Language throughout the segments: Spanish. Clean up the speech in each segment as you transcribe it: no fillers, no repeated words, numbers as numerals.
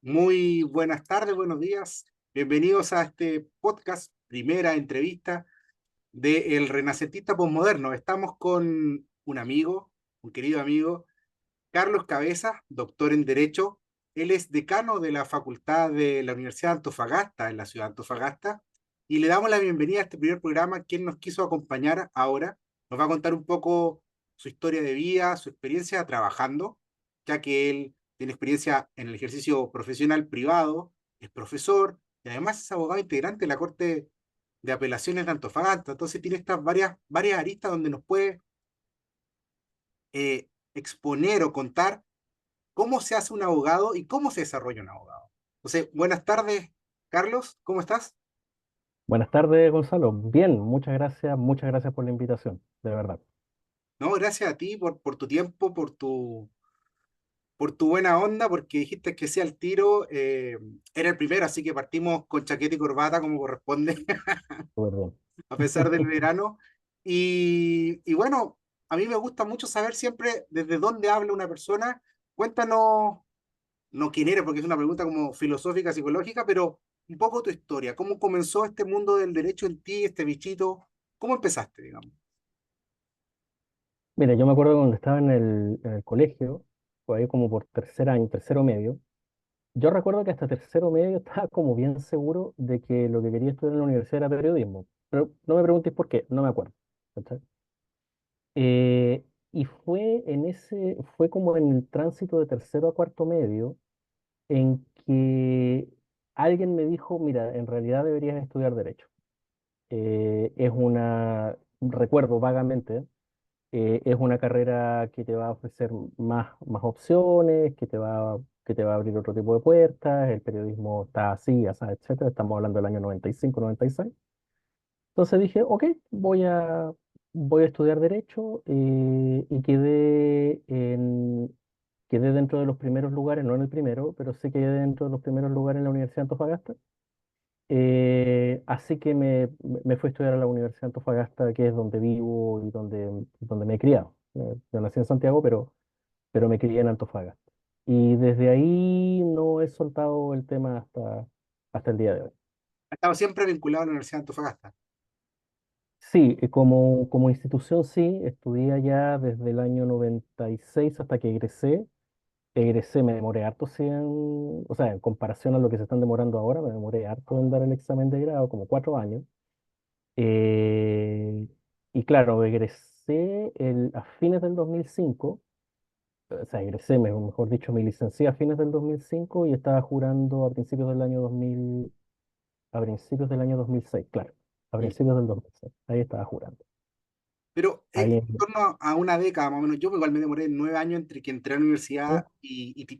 Muy buenas tardes, buenos días. Bienvenidos a este podcast, primera entrevista de El Renacentista Postmoderno. Estamos con un amigo, un querido amigo, Carlos Cabeza, doctor en Derecho. Él es decano de la Facultad de la Universidad de Antofagasta, en la ciudad de Antofagasta, y le damos la bienvenida a este primer programa. Quien nos quiso acompañar ahora nos va a contar un poco su historia de vida, su experiencia trabajando, ya que él tiene experiencia en el ejercicio profesional privado, es profesor y además es abogado integrante de la Corte de Apelaciones de Antofagasta. Entonces tiene estas varias aristas donde nos puede exponer o contar cómo se hace un abogado y cómo se desarrolla un abogado. Entonces, buenas tardes, Carlos, ¿cómo estás? Buenas tardes, Gonzalo. Bien, muchas gracias por la invitación, de verdad. No, gracias a ti por tu tiempo, por tu buena onda, porque dijiste que sea el tiro. Era el primero, así que partimos con chaqueta y corbata como corresponde, Súper bien. a pesar del verano. Y bueno, a mí me gusta mucho saber siempre desde dónde habla una persona. Cuéntanos, no quién eres, porque es una pregunta como filosófica, psicológica, pero un poco tu historia. ¿Cómo comenzó este mundo del derecho en ti, este bichito? ¿Cómo empezaste, digamos? Mira, yo me acuerdo cuando estaba en el colegio, fue ahí como por tercer año, tercero medio. Yo recuerdo que hasta tercero medio estaba como bien seguro de que lo que quería estudiar en la universidad era periodismo. Pero no me preguntéis por qué, no me acuerdo. ¿Cachai? Y fue como en el tránsito de tercero a cuarto medio en que alguien me dijo, mira, en realidad deberías estudiar derecho. Recuerdo vagamente, es una carrera que te va a ofrecer más opciones, que te va a abrir otro tipo de puertas, el periodismo está así, así, etcétera. Estamos hablando del año 95, 96. Entonces dije, ok, voy a estudiar Derecho, y quedé dentro de los primeros lugares, no en el primero, pero sí quedé dentro de los primeros lugares en la Universidad de Antofagasta. Así que me fui a estudiar a la Universidad de Antofagasta, que es donde vivo y donde me he criado. Yo nací en Santiago, pero me crié en Antofagasta. Y desde ahí no he soltado el tema hasta el día de hoy. Ha estado siempre vinculado a la Universidad de Antofagasta. Sí, como institución sí, estudié allá desde el año 96 hasta que egresé. Egresé, me demoré harto, sí, o sea, en comparación a lo que se están demorando ahora, me demoré harto en dar el examen de grado, como 4 años. Eh, y claro, egresé a fines del 2005. O sea, egresé, mejor dicho, me licencié a fines del 2005 y estaba jurando a principios del año 2000, a principios del año 2006, claro, a Mm. principios del 2006, ahí estaba jurando. Pero Ahí, en torno a una década más o menos, yo igual me demoré 9 años entre que entré a la mm, universidad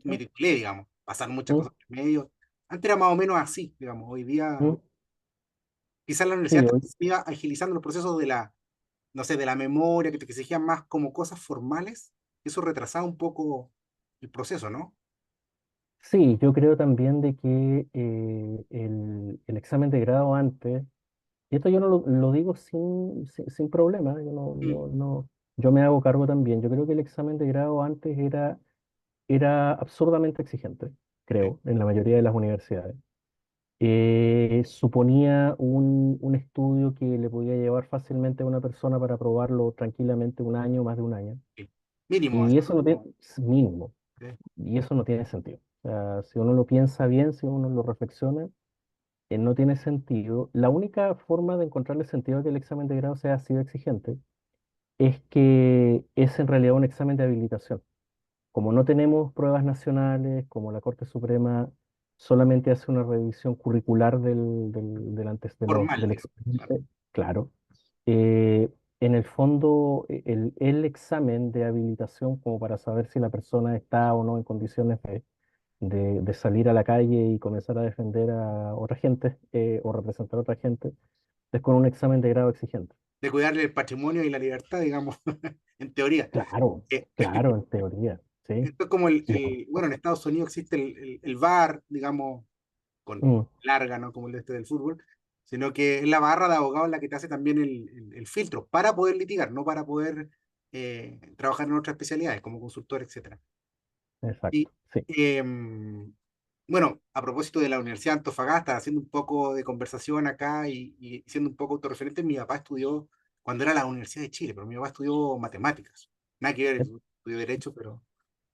me mm, titulé, digamos. Pasaron muchas mm, cosas en medio. Antes era más o menos así, digamos. Hoy día, mm. quizás la Sí, universidad iba agilizando los procesos de no sé, de la memoria, que te exigían más como cosas formales. Eso retrasaba un poco el proceso, ¿no? sí, yo creo también de que el examen de grado antes, y esto yo no lo digo sin problema, Mm, yo me hago cargo también. Yo creo que el examen de grado antes era absurdamente exigente, sí. creo, en la mayoría de las universidades. Suponía un estudio que le podía llevar fácilmente a una persona para aprobarlo tranquilamente un año, más de un año. Sí. Mínimo, Y así. eso no tiene, es mínimo, Sí. y eso no tiene sentido. O sea, si uno lo piensa bien, si uno lo reflexiona, no tiene sentido. La única forma de encontrarle sentido a que el examen de grado sea así de exigente es que es en realidad un examen de habilitación. Como no tenemos pruebas nacionales, como la Corte Suprema solamente hace una revisión curricular Formal, del digamos. Claro. expediente, claro, eh, en el fondo el examen de habilitación como para saber si la persona está o no en condiciones de salir a la calle y comenzar a defender a otra gente, o representar a otra gente, es con un examen de grado exigente. De cuidarle el patrimonio y la libertad, digamos, en teoría. Claro, Eh, claro, en teoría, ¿sí? Esto es como Sí. bueno, en Estados Unidos existe el VAR, digamos, con Mm, larga, ¿no? Como el de este del fútbol, sino que es la barra de abogados la que te hace también el filtro para poder litigar, no para poder trabajar en otras especialidades, como consultor, etcétera. Y exacto, sí. eh, bueno, a propósito de la Universidad de Antofagasta, haciendo un poco de conversación acá y siendo un poco autorreferente, mi papá estudió cuando era la Universidad de Chile, pero mi papá estudió matemáticas. Nada que ver, ¿Ya? estudió Derecho, pero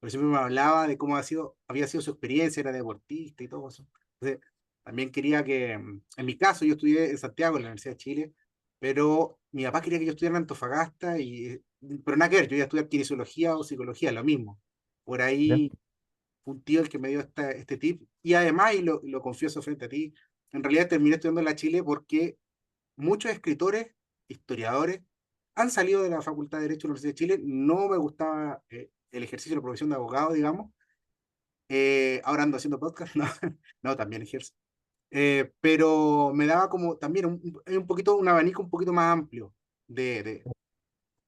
siempre me hablaba de cómo había sido su experiencia, era deportista y todo eso. Entonces, también quería que, en mi caso, yo estudié en Santiago, en la Universidad de Chile, pero mi papá quería que yo estudiara en Antofagasta, pero nada que ver, yo iba a estudiar kinesiología o psicología, lo mismo. Por ¿Ya? ahí fue un tío el que me dio este tip. Y además, y lo confieso frente a ti, en realidad terminé estudiando en la Chile porque muchos escritores, historiadores, han salido de la Facultad de Derecho de la Universidad de Chile. No me gustaba el ejercicio de la profesión de abogado, digamos. Ahora ando haciendo podcast, no, no también ejerzo. Pero me daba como también un poquito, un abanico un poquito más amplio de, de,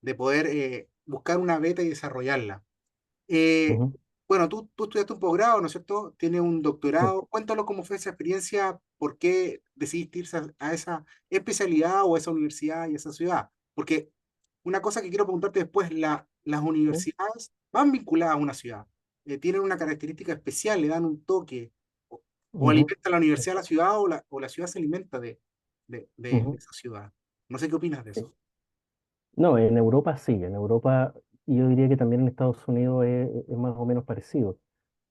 de poder buscar una beta y desarrollarla. Eh, Ujú. bueno, tú estudiaste un posgrado, ¿no es cierto? Tienes un Sí. doctorado. Cuéntalo cómo fue esa experiencia, por qué decidiste irse a esa especialidad o a esa universidad y a esa ciudad. Porque una cosa que quiero preguntarte después, las ¿Sí? universidades van vinculadas a una ciudad. Tienen una característica especial, le dan un toque, o Ujú. alimenta la universidad a la ciudad, o la ciudad se alimenta de Ujú. esa ciudad. No sé qué opinas de Sí. eso. No, en Europa sí, en Europa y yo diría que también en Estados Unidos es más o menos parecido.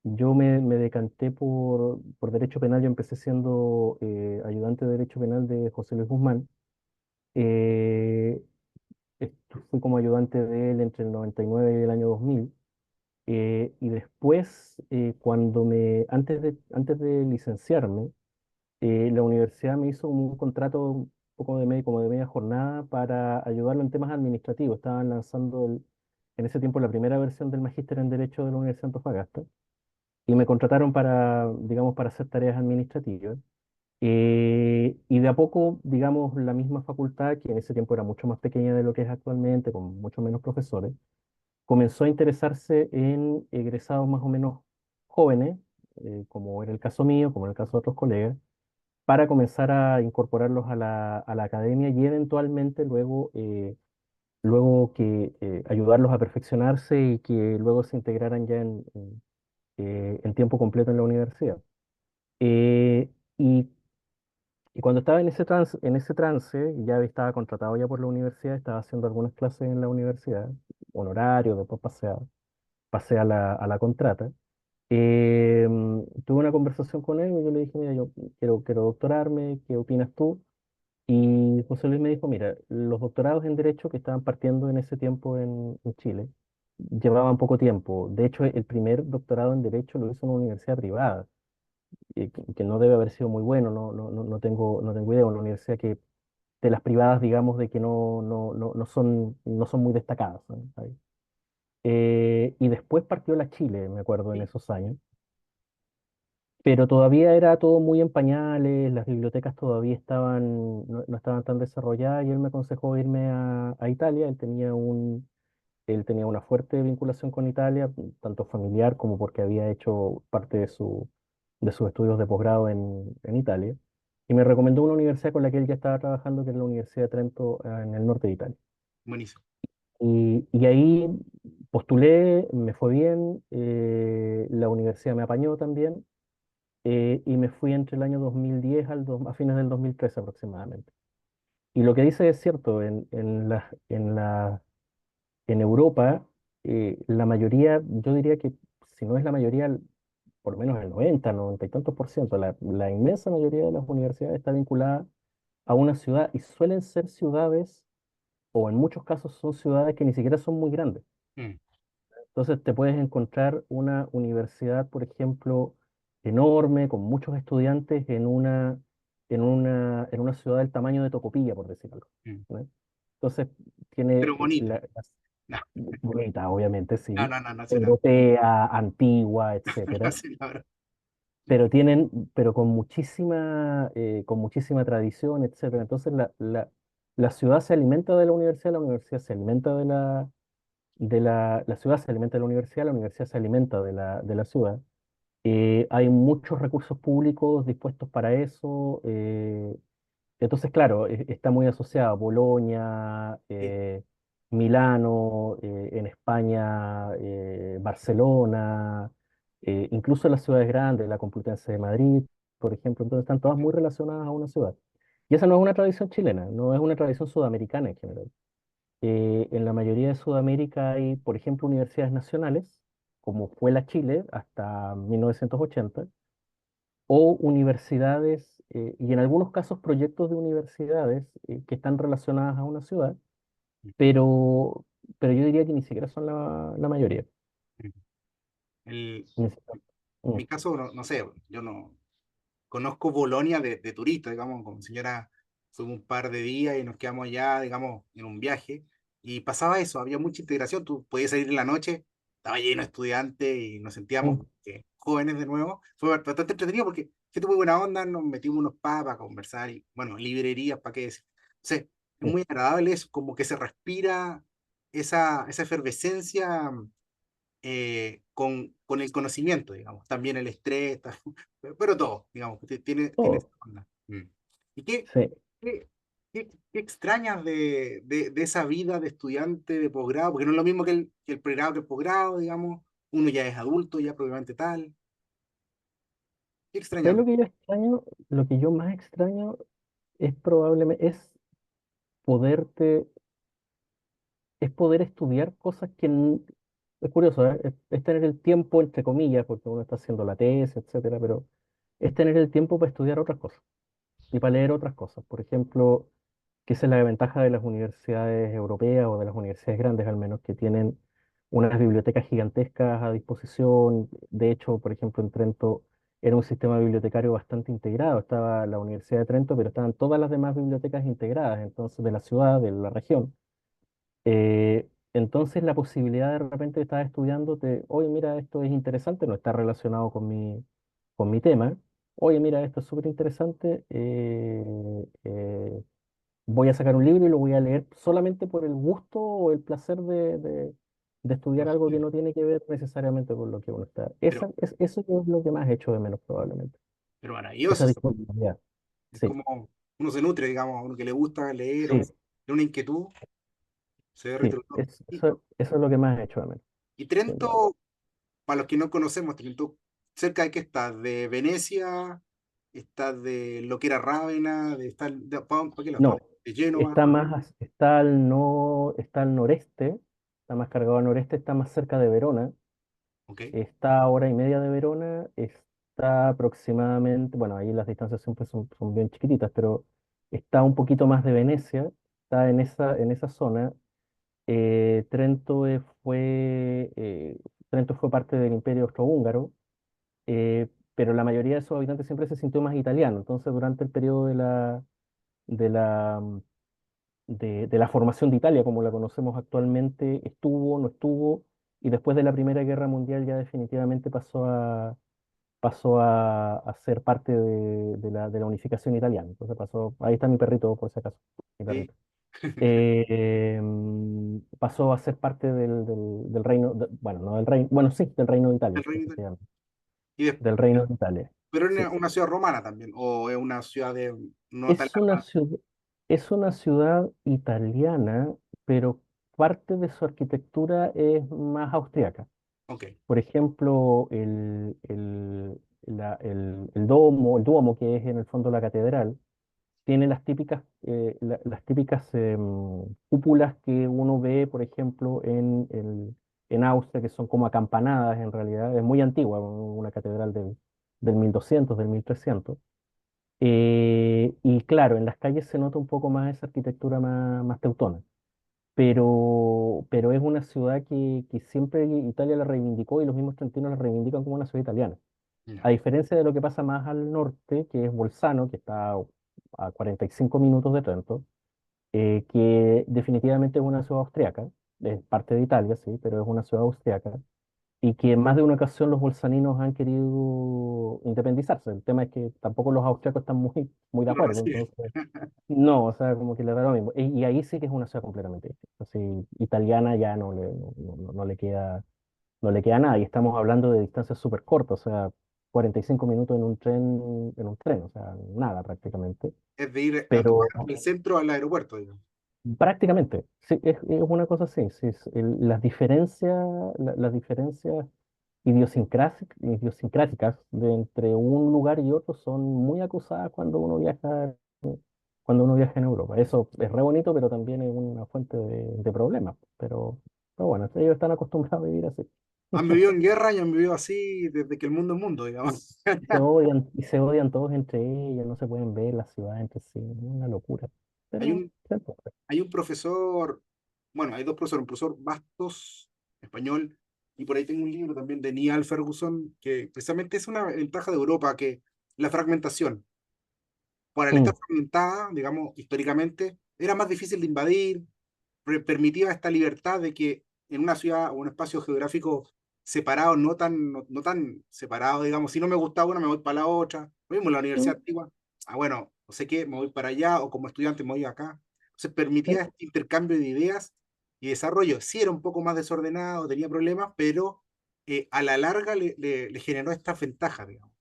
Yo me decanté por derecho penal, yo empecé siendo ayudante de derecho penal de José Luis Guzmán. Eh, Fui como ayudante de él entre el 99 y el año 2000. Y después, antes de licenciarme, la universidad me hizo como un contrato un poco como de media jornada para ayudarlo en temas administrativos. Estaban lanzando en ese tiempo la primera versión del Magíster en Derecho de la Universidad de Antofagasta y me contrataron para, digamos, para hacer tareas administrativas. Y de a poco, digamos, la misma facultad, que en ese tiempo era mucho más pequeña de lo que es actualmente, con mucho menos profesores, comenzó a interesarse en egresados más o menos jóvenes, como era el caso mío, como era el caso de otros colegas, para comenzar a incorporarlos a a la academia y eventualmente luego que ayudarlos a perfeccionarse y que luego se integraran ya en tiempo completo en la universidad. Eh, y, y cuando estaba en ese trance, ya estaba contratado ya por la universidad, estaba haciendo algunas clases en la universidad, honorario, después pasé a a la contrata. Tuve una conversación con él y yo le dije, mira, yo quiero doctorarme, ¿qué opinas tú? Y José Luis me dijo, mira, los doctorados en Derecho que estaban partiendo en ese tiempo en Chile llevaban poco tiempo. De hecho, el primer doctorado en Derecho lo hizo en una universidad privada, que no debe haber sido muy bueno, no tengo idea, una universidad que de las privadas, digamos, de que no son muy destacadas, ¿no? Ahí. Y después partió la Chile, me acuerdo, en Sí, esos años. Pero todavía era todo muy en pañales, las bibliotecas todavía no estaban tan desarrolladas y él me aconsejó irme a Italia. Él tenía una fuerte vinculación con Italia, tanto familiar como porque había hecho parte de sus estudios de posgrado en Italia. Y me recomendó una universidad con la que él ya estaba trabajando, que era la Universidad de Trento, en el norte de Italia. buenísimo. Y ahí postulé, me fue bien, la universidad me apañó también y me fui entre el año 2010 a fines del 2013 aproximadamente. Y lo que dice es cierto, en Europa, la mayoría, yo diría que si no es la mayoría, por lo menos el 90 y tantos por ciento, la inmensa mayoría de las universidades está vinculada a una ciudad y suelen ser ciudades, o en muchos casos son ciudades que ni siquiera son muy grandes. Mm, Entonces te puedes encontrar una universidad, por ejemplo, enorme, con muchos estudiantes en una ciudad del tamaño de Tocopilla, por decir algo, mm. ¿no? Entonces tiene Pero bonita. No, bonita, obviamente, no, sí, no, no, no sé nada. europea, antigua, No etcétera, sé nada. pero con muchísima tradición, etcétera. Entonces la ciudad se alimenta de la universidad se alimenta la ciudad se alimenta de la universidad se alimenta de la ciudad. Hay muchos recursos públicos dispuestos para eso. Entonces, claro, está muy asociado a Bolonia, Sí. Milano, en España, Barcelona. incluso las ciudades grandes, la Complutense de Madrid, por ejemplo, entonces están todas muy relacionadas a una ciudad. Y esa no es una tradición chilena, no es una tradición sudamericana en general. En la mayoría de Sudamérica hay, por ejemplo, universidades nacionales, como fue la Chile hasta 1980, o universidades, y en algunos casos proyectos de universidades que están relacionadas a una ciudad, pero, pero yo diría que ni siquiera son la mayoría. El, Ni siquiera- en mm, mi caso, no sé, yo no conozco Bolonia de turista, digamos, con mi señora fuimos un par de días y nos quedamos allá, digamos, en un viaje, y pasaba eso, había mucha integración, tú podías salir en la noche, estaba lleno de estudiantes y nos sentíamos mm, jóvenes de nuevo, fue bastante entretenido porque gente muy buena onda, nos metimos unos pubs para conversar, y bueno, librerías, para qué decir. O sea, es sí. muy agradable eso, como que se respira esa efervescencia con el conocimiento, digamos, también el estrés, pero todo, digamos, tiene esa Oh, onda. Mm. ¿Y qué, sí. qué, qué extrañas de esa vida de estudiante de posgrado? Porque no es lo mismo que el pregrado que el posgrado, digamos, uno ya es adulto, ya probablemente tal. ¿Qué extrañas ¿Sabes lo que yo extraño? Lo que yo más extraño es probablemente, poderte, es poder estudiar cosas es curioso, ¿eh? Es tener el tiempo, entre comillas, porque uno está haciendo la tesis, etcétera, pero es tener el tiempo para estudiar otras cosas y para leer otras cosas. Por ejemplo, que esa es la ventaja de las universidades europeas o de las universidades grandes al menos, que tienen unas bibliotecas gigantescas a disposición. De hecho, por ejemplo, en Trento era un sistema bibliotecario bastante integrado. Estaba la Universidad de Trento, pero estaban todas las demás bibliotecas integradas, entonces, de la ciudad, de la región. Entonces, la posibilidad de repente de estar estudiando, oye, mira, esto es interesante, no está relacionado con mi tema. Oye, mira, esto es súper interesante. Voy a sacar un libro y lo voy a leer solamente por el gusto o el placer de estudiar algo que de...? no tiene que ver necesariamente con lo que uno está. Pero, Eso es lo que más echo de menos probablemente. pero Esa maravilloso, disponibilidad. es Sí, como uno se nutre, digamos, a uno que le gusta leer o sí, de una inquietud, se derrite sí. el todo. Eso es lo que más echo de menos. Y Sin duda. Trento, para los que no conocemos, Trento, ¿cerca de qué está? ¿De Venecia? ¿Está de lo que era Rávena? ¿Para qué lado está? No, ¿De Génova? está al noreste, está más cargado al noreste, está más cerca de Verona. Ok. Está a hora y media de Verona, está aproximadamente, bueno, ahí las distancias siempre son bien chiquititas, pero está un poquito más de Venecia, está en esa zona. Trento fue parte del Imperio Austrohúngaro, pero la mayoría de sus habitantes siempre se sintió más italiano. Entonces, durante el periodo de la, de la formación de Italia, como la conocemos actualmente, estuvo, no estuvo, y después de la Primera Guerra Mundial ya definitivamente pasó a ser parte de la unificación italiana. Entonces ahí está mi perrito, por si acaso, mi Sí. perrito. Pasó a ser parte del reino, bueno, no del reino, bueno, sí, del reino de Italia, El Reino Italia. efectivamente, Y des- del reino de Italia, pero es sí. una ciudad romana también, o es una ciudad de no tan Es una larga. ciudad, es una ciudad italiana, pero parte de su arquitectura es más austriaca. Ok. Por ejemplo, el Duomo, que es en el fondo la catedral, tiene las típicas cúpulas que uno ve, por ejemplo, en Austria, que son como acampanadas en realidad. Es muy antigua, una catedral del 1200, del 1300. Y claro, en las calles se nota un poco más esa arquitectura más teutona, pero es una ciudad que siempre Italia la reivindicó y los mismos trentinos la reivindican como una ciudad italiana. Ya. A diferencia de lo que pasa más al norte, que es Bolzano, que está a 45 minutos de Trento, que definitivamente es una ciudad austriaca, es parte de Italia, sí, pero es una ciudad austriaca, y que en más de una ocasión los bolsaninos han querido independizarse. El tema es que tampoco los austriacos están muy de No lo acuerdo, recibe. entonces, no, o sea, como que le da lo mismo. Y ahí sí que es una ciudad completamente distinta. Así, italiana ya no le queda nada, y estamos hablando de distancias súper cortas, o sea, 45 minutos en un tren, o sea, nada prácticamente. Es de ir a tomar Pero el centro al aeropuerto, digamos. prácticamente, sí, es una cosa así. Sí, las diferencias idiosincráticas de entre un lugar y otro son muy acusadas cuando uno viaja en Europa. Eso es re bonito, pero también es una fuente de problemas. Pero bueno, ellos están acostumbrados a vivir así. Han vivido en guerra y han vivido así desde que el mundo es mundo, digamos. Y se odian todos entre ellos, no se pueden ver las ciudades entre sí, es una locura. Hay Pero, un, hay un profesor, bueno, hay dos profesores, un profesor Bastos, español, y por ahí tengo un libro también de Niall Ferguson, que precisamente es una ventaja de Europa, que la fragmentación, por el estar mm, fragmentada, digamos, históricamente, era más difícil de invadir, permitía esta libertad de que en una ciudad o un espacio geográfico separado, no tan separado, digamos, si no me gustaba una, me voy para la otra, lo mismo en la mm, universidad antigua, bueno, no sé qué, me voy para allá, o como estudiante me voy acá. Entonces permitía sí, este intercambio de ideas y desarrollo. Sí era un poco más desordenado, tenía problemas, pero a la larga le generó estas ventajas, digamos.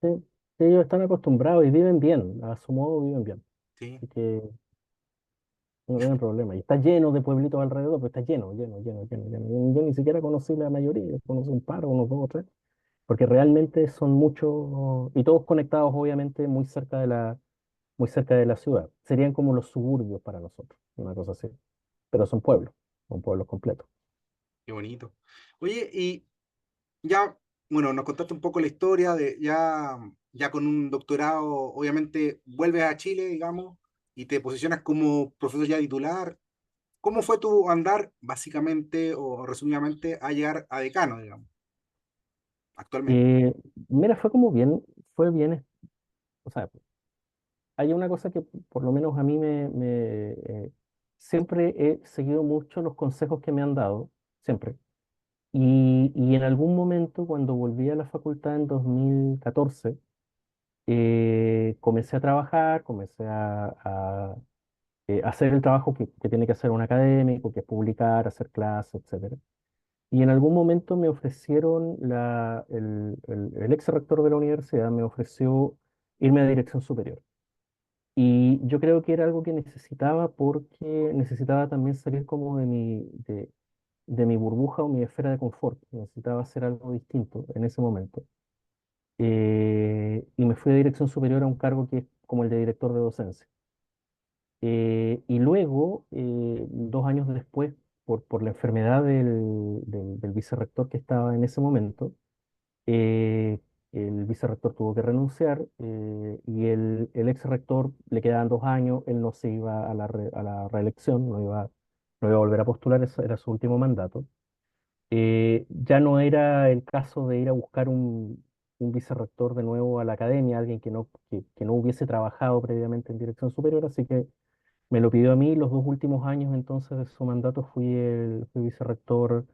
sí. Ellos están acostumbrados y viven bien, a su modo viven bien. ¿Sí? Así que no tienen problema. Y está lleno de pueblitos alrededor, pero está lleno, lleno, lleno, lleno, lleno. Yo ni siquiera conocí la mayoría, conocí un par, unos dos o tres, porque realmente son muchos, y todos conectados, obviamente, muy cerca de la ciudad. Serían como los suburbios para nosotros, una cosa así. Pero son pueblos completos. Qué bonito. Oye, y ya, bueno, nos contaste un poco la historia de ya con un doctorado, obviamente vuelves a Chile, digamos, y te posicionas como profesor ya titular. ¿Cómo fue tu andar, básicamente o resumidamente, a llegar a decano, digamos, actualmente? Eh, Mira, fue bien, o sea, hay una cosa que por lo menos a mí siempre he seguido mucho los consejos que me han dado, siempre. Y en algún momento, cuando volví a la facultad en 2014, comencé a trabajar, comencé a hacer el trabajo que tiene que hacer un académico, que es publicar, hacer clases, etcétera. Y en algún momento me ofrecieron, el ex rector de la universidad me ofreció irme a dirección superior. Y yo creo que era algo que necesitaba porque necesitaba también salir como de mi burbuja o mi esfera de confort. Necesitaba hacer algo distinto en ese momento. Y me fui a dirección superior a un cargo que es como el de director de docencia. Y luego, 2 años después, por la enfermedad del vicerrector que estaba en ese momento, eh, el vicerrector tuvo que renunciar, y el ex rector le quedaban 2 años, él no se iba a la reelección, no iba a volver a postular, ese era su último mandato. Ya no era el caso de ir a buscar un vicerrector de nuevo a la academia, alguien que no hubiese trabajado previamente en dirección superior, así que me lo pidió a mí. Los 2 últimos años entonces de su mandato fui vicerrector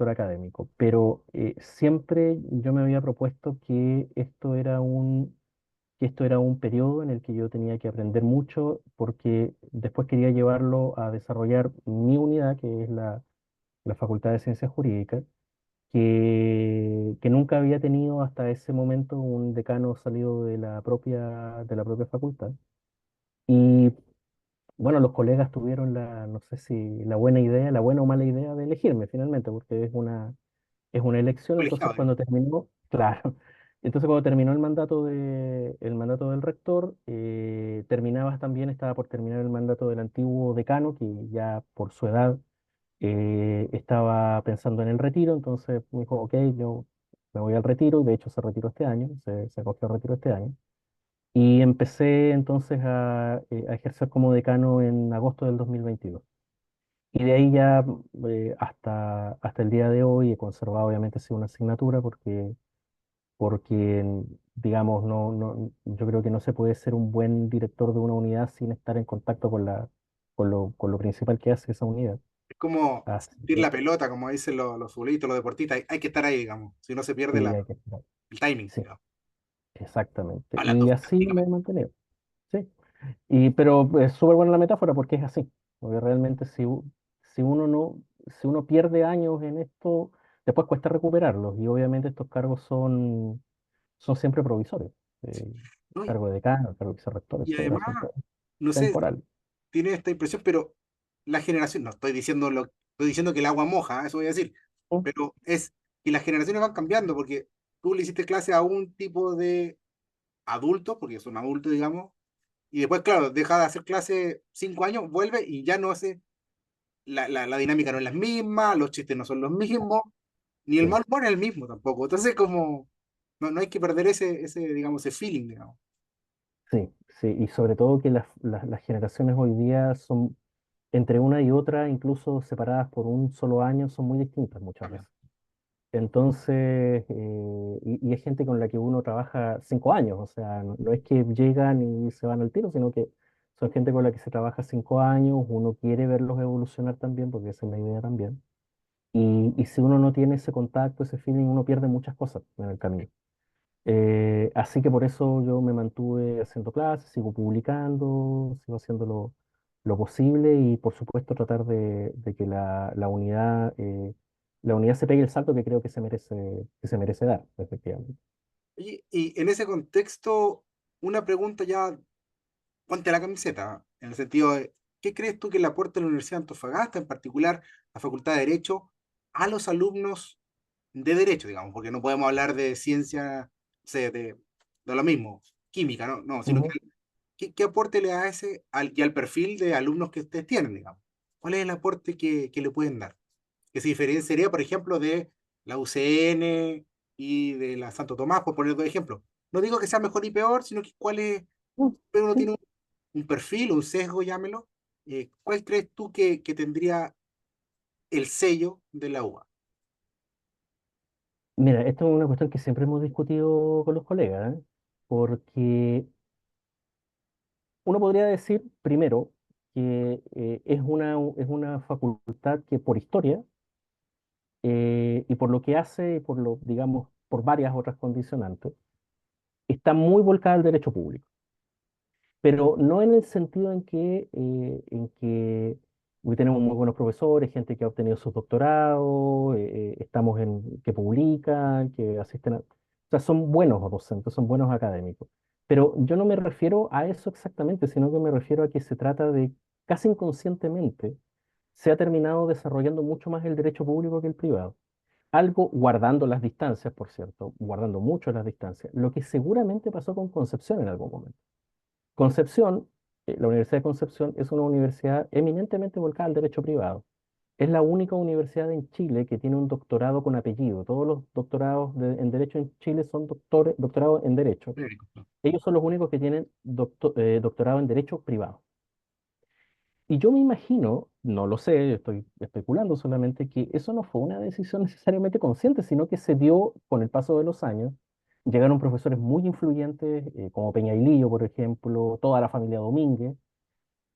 académico, pero siempre yo me había propuesto que esto era un periodo en el que yo tenía que aprender mucho, porque después quería llevarlo a desarrollar mi unidad, que es la Facultad de Ciencias Jurídicas, que nunca había tenido hasta ese momento un decano salido de la propia facultad. Y bueno, los colegas tuvieron no sé si la buena idea, la buena o mala idea de elegirme finalmente, porque es una elección. Entonces Colegiado, cuando digamos. terminó, claro, entonces cuando terminó el mandato del rector, estaba por terminar el mandato del antiguo decano, que ya por su edad estaba pensando en el retiro. Entonces me dijo, ok, yo me voy al retiro, y de hecho se retiró este año, se acogió al retiro este año. Y empecé entonces a ejercer como decano en agosto del 2022. Y de ahí ya, hasta el día de hoy he conservado obviamente sí una asignatura, porque digamos, yo creo que no se puede ser un buen director de una unidad sin estar en contacto con lo principal que hace esa unidad. Es como Así sentir que la pelota, como dicen los futbolistas, los deportistas. Hay que estar ahí, digamos. Si no se pierde sí, hay que estar. el timing, Sí, digamos. exactamente. Hablando Y así me he futbolísticamente. mantenido. Sí. Pero es súper buena la metáfora porque es así. Porque realmente si uno no, si uno pierde años en esto, después cuesta recuperarlos. Y obviamente estos cargos son siempre provisorios. Eh, ¿No? Cargo de decano, cargo de vicerrector, Y etcétera, además, son todos no sé, temporales. tiene esta impresión, pero la generación, no estoy diciendo que el agua moja, eso voy a decir, ¿Mm? pero es que las generaciones van cambiando, porque tú le hiciste clase a un tipo de adultos, porque son adultos, digamos, y después, claro, deja de hacer clase 5 años, vuelve y ya no hace, la dinámica no es la misma, los chistes no son los mismos, ni el Sí, mal humor es el mismo tampoco. Entonces, como, no hay que perder digamos, ese feeling, digamos. sí, sí, y sobre todo que las generaciones hoy día son, entre una y otra, incluso separadas por un solo año, son muy distintas muchas También. veces. Entonces, y es gente con la que uno trabaja 5 años, o sea, no es que llegan y se van al tiro, sino que son gente con la que se trabaja 5 años, uno quiere verlos evolucionar también, porque esa es la idea también. Y si uno no tiene ese contacto, ese feeling, uno pierde muchas cosas en el camino. Así que por eso yo me mantuve haciendo clases, sigo publicando, sigo haciendo lo posible y por supuesto tratar de que la unidad se pegue el salto que creo que se merece dar, efectivamente. Y en ese contexto, una pregunta ya, ponte la camiseta, en el sentido de, ¿qué crees tú que le aporta la Universidad de Antofagasta, en particular la Facultad de Derecho, a los alumnos de Derecho, digamos? Porque no podemos hablar de ciencia, o sea, de lo mismo, química, ¿no? No, sino que Ujú. ¿qué aporte le da a y al perfil de alumnos que ustedes tienen, digamos? ¿Cuál es el aporte que le pueden dar? Que se diferenciaría, por ejemplo, de la UCN y de la Santo Tomás, por poner dos ejemplos. No digo que sea mejor y peor, sino que cuál es, pero uno Sí. tiene un perfil, un sesgo, llámelo. ¿Cuál crees tú que tendría el sello de la UBA? Mira, esto es una cuestión que siempre hemos discutido con los colegas, ¿eh? Porque uno podría decir, primero, que es una facultad que por historia y por lo que hace, y por lo, digamos, por varias otras condicionantes, está muy volcada al derecho público, pero no en el sentido en que hoy tenemos muy buenos profesores, gente que ha obtenido sus doctorados, estamos que publican, que asisten o sea, son buenos docentes, son buenos académicos. Pero yo no me refiero a eso exactamente, sino que me refiero a que se trata de, casi inconscientemente, se ha terminado desarrollando mucho más el derecho público que el privado. Algo guardando las distancias, por cierto, guardando mucho las distancias, lo que seguramente pasó con Concepción en algún momento. Concepción, la Universidad de Concepción es una universidad eminentemente volcada al derecho privado. Es la única universidad en Chile que tiene un doctorado con apellido. Todos los doctorados en derecho en Chile son doctorados en derecho. Genérico, ¿no? Ellos son los únicos que tienen doctorado en derecho privado. Y yo me imagino, no lo sé, estoy especulando solamente, que eso no fue una decisión necesariamente consciente, sino que se dio con el paso de los años. Llegaron profesores muy influyentes, como Peñailillo, por ejemplo, toda la familia Domínguez,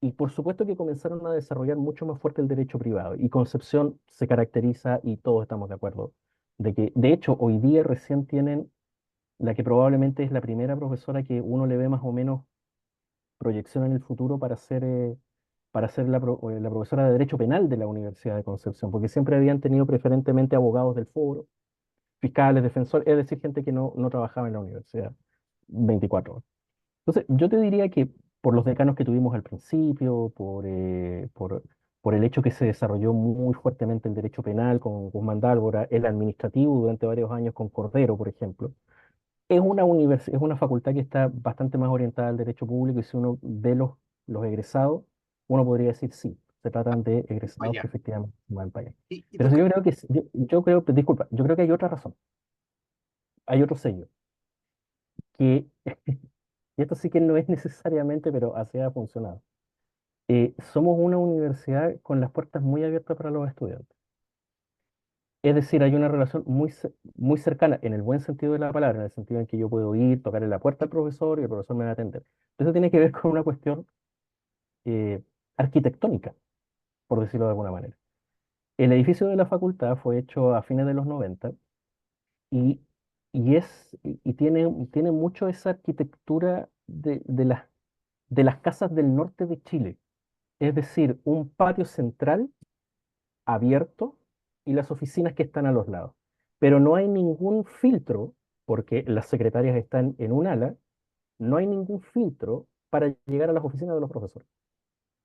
y por supuesto que comenzaron a desarrollar mucho más fuerte el derecho privado. Y Concepción se caracteriza, y todos estamos de acuerdo, de que, de hecho, hoy día recién tienen la que probablemente es la primera profesora que uno le ve más o menos proyección en el futuro para ser la profesora de Derecho Penal de la Universidad de Concepción, porque siempre habían tenido preferentemente abogados del foro, fiscales, defensores, es decir, gente que no trabajaba en la universidad 24 horas. Entonces, yo te diría que por los decanos que tuvimos al principio, por el hecho que se desarrolló muy fuertemente el derecho penal con Guzmán Dálvora, el administrativo durante varios años con Cordero, por ejemplo, es una facultad que está bastante más orientada al derecho público y si uno ve los egresados, uno podría decir sí, se tratan de egresados que Vaya. efectivamente van para allá. ¿Y Pero por qué? yo creo que, yo creo, disculpa, yo creo que hay otra razón, hay otro sello, que, y esto sí que no es necesariamente, pero así ha funcionado. Somos una universidad con las puertas muy abiertas para los estudiantes. Es decir, hay una relación muy cercana, en el buen sentido de la palabra, en el sentido en que yo puedo ir, tocarle la puerta al profesor y el profesor me va a atender. Eso tiene que ver con una cuestión eh, arquitectónica, por decirlo de alguna manera. El edificio de la facultad fue hecho a fines de los 90 y, y tiene mucho esa arquitectura de las casas del norte de Chile. Es decir, un patio central abierto y las oficinas que están a los lados. Pero no hay ningún filtro, porque las secretarias están en un ala, no hay ningún filtro para llegar a las oficinas de los profesores.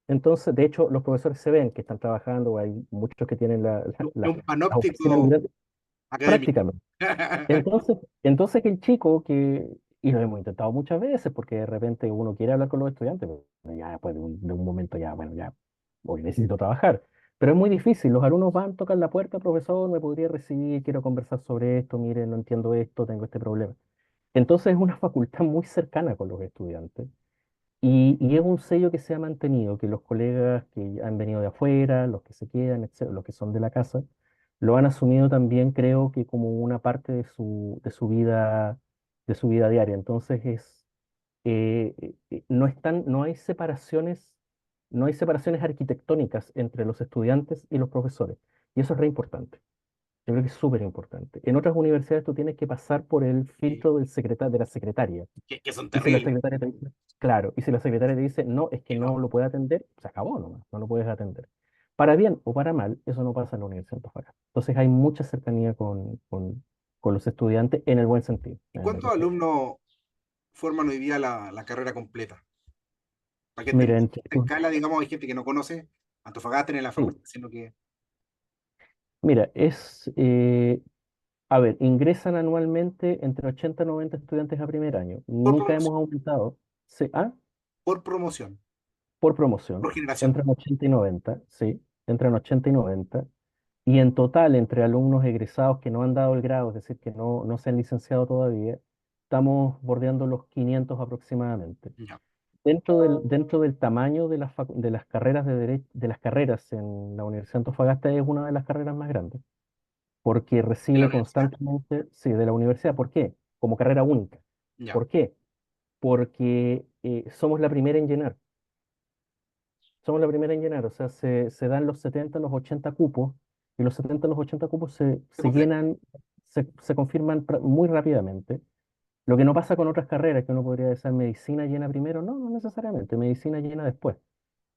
Entonces, de hecho, los profesores se ven que están trabajando, hay muchos que tienen Es un las oficinas panóptico, grandes. académico. prácticamente. Entonces el chico y lo hemos intentado muchas veces, porque de repente uno quiere hablar con los estudiantes, pero ya después de un momento ya, bueno, ya, hoy necesito trabajar. Pero es muy difícil, los alumnos van, tocan la puerta, profesor, me podría recibir, quiero conversar sobre esto, mire, no entiendo esto, tengo este problema. Entonces es una facultad muy cercana con los estudiantes. Y es un sello que se ha mantenido, que los colegas que han venido de afuera, los que se quedan, etcétera, los que son de la casa, lo han asumido también, creo que como una parte de su vida diaria. Entonces no hay separaciones arquitectónicas entre los estudiantes y los profesores. Y eso es re importante. Yo creo que es súper importante. En otras universidades tú tienes que pasar por el Sí, filtro de la secretaria. que son Y si la terribles. secretaria te dice, claro, y si la secretaria te dice, no, es que Que no. no lo puede atender, se acabó nomás, no lo puedes atender. Para bien o para mal, eso no pasa en la Universidad de Antofagasta. Entonces hay mucha cercanía con los estudiantes en el buen sentido, ¿Y en el cuántos respeto. alumnos forman hoy día la carrera completa? Para que Mira, entendamos esta escala, digamos, hay gente que no conoce Antofagasta en la sí, facultad, sino que mira, a ver, ingresan anualmente entre 80 y 90 estudiantes a primer año. por Nunca hemos promoción, aumentado. Sí, por promoción, por promoción, por generación. entran 80 y 90, sí, entran 80 y 90. Y en total, entre alumnos egresados que no han dado el grado, es decir, que no se han licenciado todavía, estamos bordeando los 500 aproximadamente. Ya, Dentro del tamaño de las carreras de las carreras en la Universidad de Antofagasta es una de las carreras más grandes, porque de la recibe universidad. constantemente, sí, de la universidad. ¿Por qué? Como carrera única. Ya, ¿Por qué? Porque somos la primera en llenar. Somos la primera en llenar, o sea, se dan los 70, los 80 cupos, y los 70, los 80 cupos se se completa. llenan, se confirman muy rápidamente. Lo que no pasa con otras carreras, que uno podría decir medicina llena primero, no, no necesariamente, medicina llena después.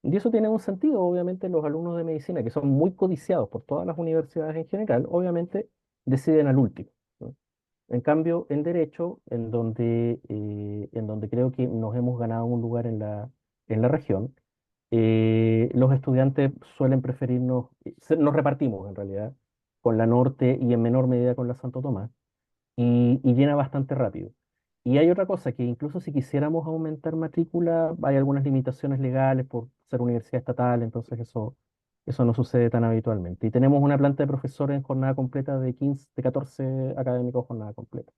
Y eso tiene un sentido, obviamente los alumnos de medicina, que son muy codiciados por todas las universidades en general, obviamente deciden al último, ¿no? En cambio, en derecho, en donde creo que nos hemos ganado un lugar en la región, los estudiantes suelen preferirnos, nos repartimos en realidad con la Norte y en menor medida con la Santo Tomás, y llena bastante rápido. Y hay otra cosa, que incluso si quisiéramos aumentar matrícula, hay algunas limitaciones legales por ser universidad estatal, entonces eso no sucede tan habitualmente. Y tenemos una planta de profesores en jornada completa de 14 académicos jornada completa.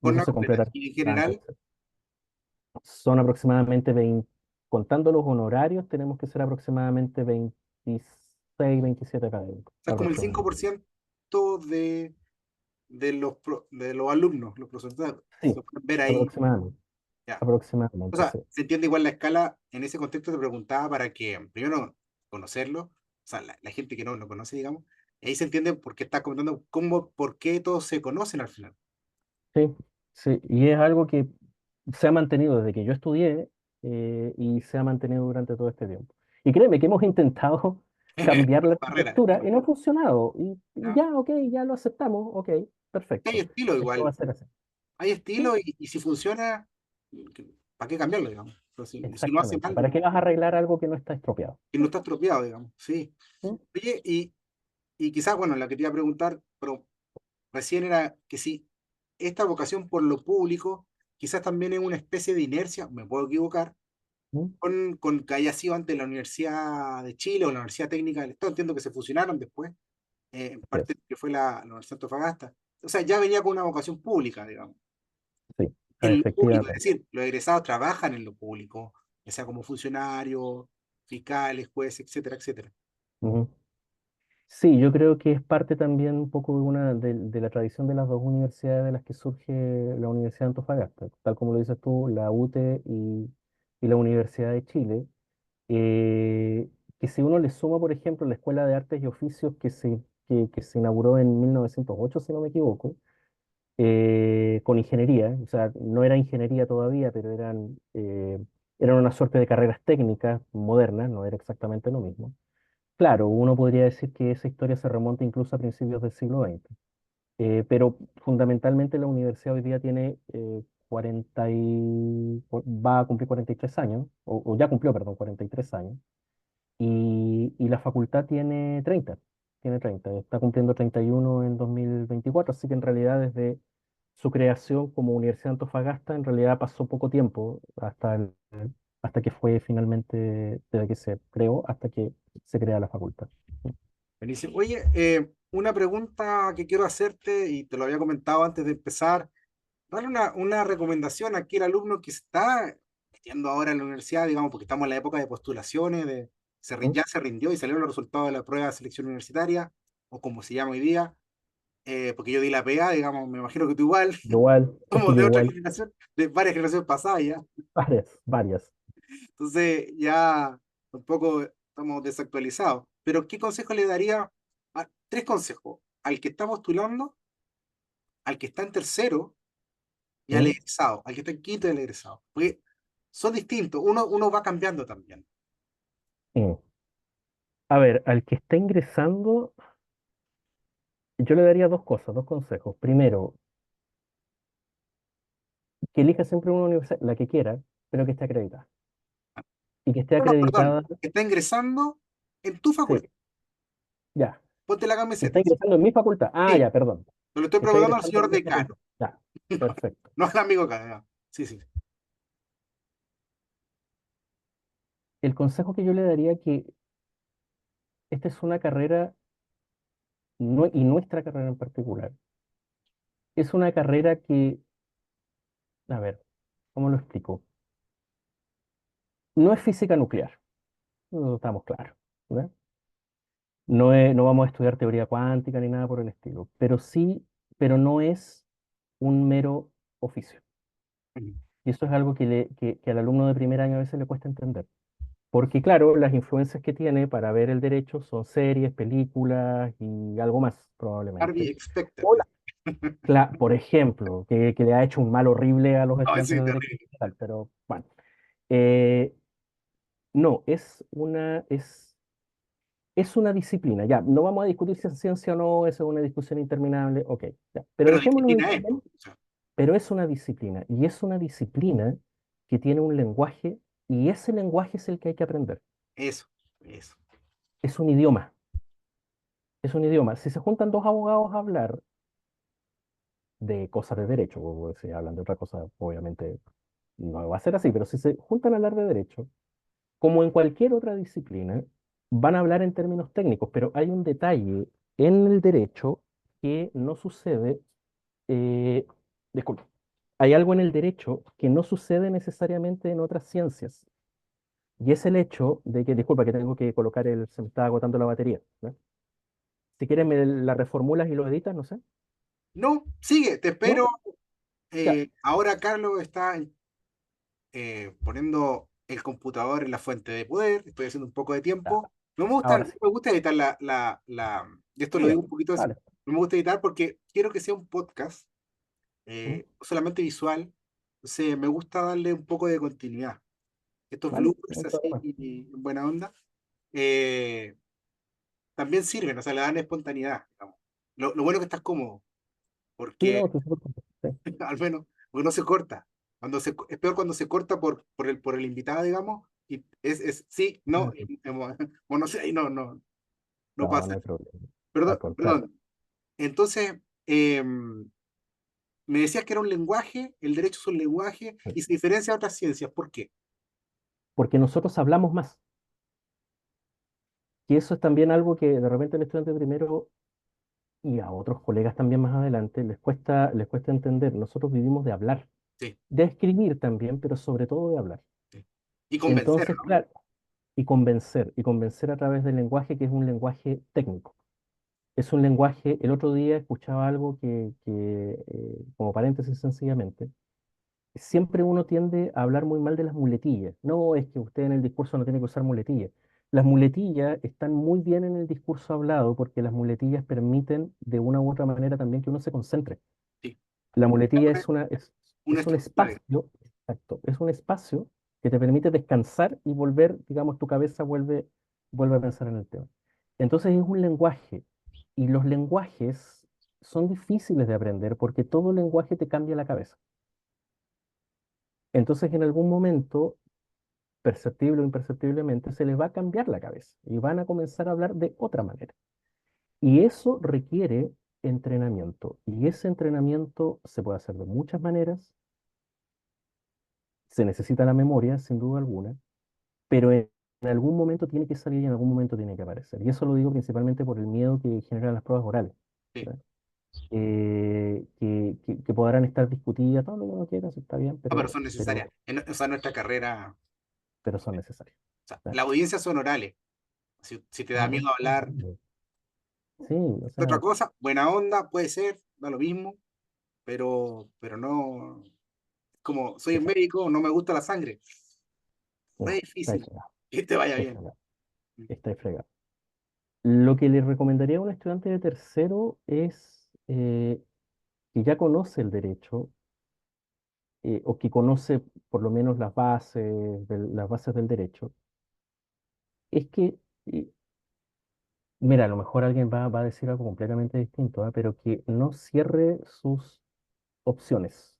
Y eso Jornada se completa. completa Y en cada general, tercero. Son aproximadamente 20, contando los honorarios, tenemos que ser aproximadamente 26, 27 académicos, o sea, es como el aproximadamente. 5% de los alumnos, los profesores, Sí, se pueden ver ahí. aproximadamente, Ya. O aproximadamente, sea, sí. se entiende igual la escala. En ese contexto te preguntaba para que, primero, conocerlo, o sea, la gente que no lo conoce, digamos, y ahí se entiende por qué estás comentando cómo, por qué todos se conocen al final. Sí, sí, y es algo que se ha mantenido desde que yo estudié, y se ha mantenido durante todo este tiempo. Y créeme que hemos intentado cambiar la Barrera, arquitectura y no ha funcionado. Y ¿ya? ya, ok, ya lo aceptamos, ok, Hay perfecto. estilo Esto va a igual, ser así. hay Sí, estilo y si funciona, ¿para qué cambiarlo, digamos? Pero si lo hace exactamente. mal, ¿Para qué vas a arreglar algo que no está estropeado? y no está estropeado, digamos, sí. ¿Mm? Oye, y quizás, bueno, la que te iba a preguntar, pero recién era que si esta vocación por lo público quizás también es una especie de inercia, me puedo equivocar, ¿Mm? con que haya sido ante la Universidad de Chile o la Universidad Técnica del Estado, entiendo que se fusionaron después, en Yes, parte que fue la Universidad de Antofagasta. O sea, ya venía con una vocación pública, digamos, sí, en lo público, es efectivamente. decir, los egresados trabajan en lo público, ya sea como funcionarios, fiscales, jueces, etcétera, etcétera. Ujú. Sí, yo creo que es parte también un poco de la tradición de las dos universidades de las que surge la Universidad de Antofagasta, tal como lo dices tú, la UTE y la Universidad de Chile, eh, que si uno le suma, por ejemplo, la Escuela de Artes y Oficios que se inauguró en 1908, si no me equivoco, con ingeniería, o sea, no era ingeniería todavía, pero eran una suerte de carreras técnicas modernas, no era exactamente lo mismo. Claro, uno podría decir que esa historia se remonta incluso a principios del siglo XX, pero fundamentalmente la universidad hoy día tiene va a cumplir 43 años, o ya cumplió, perdón, 43 años, y la facultad tiene 30. tiene 30, está cumpliendo 31 en 2024, así que en realidad desde su creación como Universidad de Antofagasta, en realidad pasó poco tiempo hasta que fue finalmente, desde que se creó hasta que se crea la facultad. Buenísimo. Oye, una pregunta que quiero hacerte, y te lo había comentado antes de empezar, darle una recomendación a aquel alumno que está metiendo ahora en la universidad, digamos, porque estamos en la época de postulaciones, ¿Mm? ya se rindió y salieron los resultados de la prueba de selección universitaria, o como se llama hoy día, porque yo di la PA, digamos, me imagino que tú igual, Igual, es que somos yo de otra igual, generación, de varias generaciones pasadas ya, varias. entonces ya un poco estamos desactualizados. Pero ¿qué consejo le daría? Tres consejos, al que está postulando, al que está en tercero, y al ¿Mm? egresado, al que está en quinto y al egresado. Porque son distintos, uno va cambiando también. Mm. A ver, al que está ingresando, yo le daría dos cosas, dos consejos. Primero, que elija siempre una universidad, la que quiera, pero que esté acreditada. Y que esté No, no, perdón, acreditada, está ingresando en tu sí, facultad. ya. Ponte la Está camiseta. ingresando en mi facultad. Ah, Sí, ya, perdón. yo le estoy Está preguntando al ingresando señor en mi decano, facultad. Ya, perfecto. no al amigo acá. Ya. Sí, sí. El consejo que yo le daría que esta es una carrera, y nuestra carrera en particular, es una carrera que, a ver, ¿cómo lo explico? No es física nuclear, no estamos claros, ¿verdad? No vamos a estudiar teoría cuántica ni nada por el estilo, pero sí, pero no es un mero oficio. Ujú. Y eso es algo que al alumno de primer año a veces le cuesta entender. Porque claro, las influencias que tiene para ver el derecho son series, películas y algo más, Harvey probablemente. expected. O por ejemplo, que le ha hecho un mal horrible a los No, estudiantes ese es de derecho terrible. y tal, pero bueno. Eh, no, es una disciplina. Ya, no vamos a discutir si es ciencia o no, eso es una discusión interminable, ok, ya. Pero Pero dejémoslo en disciplina es, po. también, O sea, pero es una disciplina, y es una disciplina que tiene un lenguaje, y ese lenguaje es el que hay que aprender. eso, eso. Es un idioma, es un idioma. Si se juntan dos abogados a hablar de cosas de derecho, o si hablan de otra cosa, obviamente no va a ser así, pero si se juntan a hablar de derecho, como en cualquier otra disciplina, van a hablar en términos técnicos, pero hay un detalle en el derecho que no sucede, eh, disculpa, hay algo en el derecho que no sucede necesariamente en otras ciencias, y es el hecho de que, disculpa, que tengo que colocar se me está agotando la batería, ¿no? Si quieres me la reformulas y lo editas, no sé, No, sigue, te ¿no? espero. Ya, Ahora Carlos está poniendo el computador en la fuente de poder, estoy haciendo un poco de ya, tiempo. No me gusta, ahora no sí, me gusta editar y esto lo dime, digo un poquito así, dale. no me gusta editar porque quiero que sea un podcast, ¿Mm? no solamente visual, entonces me gusta darle un poco de continuidad. Estos Vale, no bloopers hay así problema. en buena onda, eh, también sirven, o sea, le dan espontaneidad, digamos. Lo bueno que estás cómodo, Sí, porque no, estoy súper contento, sí. al menos, porque no se corta. Es peor cuando se corta por el invitado, digamos, y es sí, no, Mm. bueno, sí, ahí no No, pasa. no hay problema. Al Perdón, contrario. perdón. Entonces, me decías que era un lenguaje, el derecho es un lenguaje, Sí. y se diferencia de otras ciencias. ¿Por qué? Porque nosotros hablamos más. Y eso es también algo que de repente el estudiante primero y a otros colegas también más adelante les cuesta entender. Nosotros vivimos de hablar, Sí, de escribir también, pero sobre todo de hablar. sí. Y convencer, Entonces, ¿no? claro, y convencer a través del lenguaje que es un lenguaje técnico. Es un lenguaje, el otro día escuchaba algo como paréntesis sencillamente, siempre uno tiende a hablar muy mal de las muletillas. No, es que usted en el discurso no tiene que usar muletillas. Las muletillas están muy bien en el discurso hablado porque las muletillas permiten de una u otra manera también que uno se concentre. Sí. La muletilla Una, es una un estructura. espacio, exacto, es un espacio que te permite descansar y volver, digamos, tu cabeza vuelve a pensar en el tema. Entonces es un lenguaje y los lenguajes son difíciles de aprender porque todo lenguaje te cambia la cabeza. Entonces en algún momento perceptible o imperceptiblemente, se les va a cambiar la cabeza y van a comenzar a hablar de otra manera. Y eso requiere entrenamiento. Y ese entrenamiento se puede hacer de muchas maneras. Se necesita la memoria, sin duda alguna, pero en algún momento tiene que salir y en algún momento tiene que aparecer. Y eso lo digo principalmente por el miedo que generan las pruebas orales, Sí. ¿ya? Que podrán estar discutidas, todo lo que uno quiera, eso está bien, No, pero son necesarias. pero, O sea, nuestra carrera, pero son necesarias. o sea, ¿Ya? las audiencias son orales. Si te da miedo hablar Sí, o de otra sea, cosa, buena onda, puede ser, da lo mismo, pero no, como soy exacto, médico, no me gusta la sangre. No es no, está difícil fregado, que te vaya está bien. fregado, está fregado. Lo que le recomendaría a un estudiante de tercero es que ya conoce el derecho o que conoce por lo menos las bases del derecho, es que, mira, a lo mejor alguien va a decir algo completamente distinto, ¿ah? Pero que no cierre sus opciones.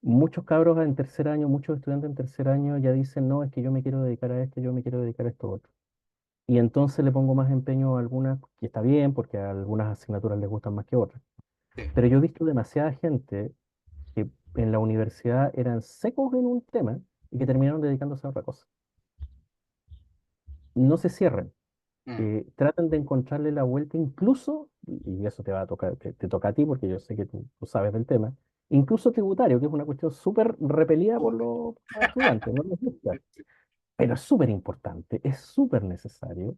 Muchos cabros en tercer año, muchos estudiantes en tercer año ya dicen, no, es que yo me quiero dedicar a esto, yo me quiero dedicar a esto otro. Y entonces le pongo más empeño a algunas, que está bien, porque a algunas asignaturas les gustan más que otras. Sí. Pero yo he visto demasiada gente que en la universidad eran secos en un tema y que terminaron dedicándose a otra cosa. No se cierren, Mm. traten de encontrarle la vuelta incluso, y eso te va a tocar, te toca a ti porque yo sé que tú sabes del tema, incluso tributario, que es una cuestión súper repelida por Uy. por los estudiantes, no les gusta, pero es súper importante, es súper necesario,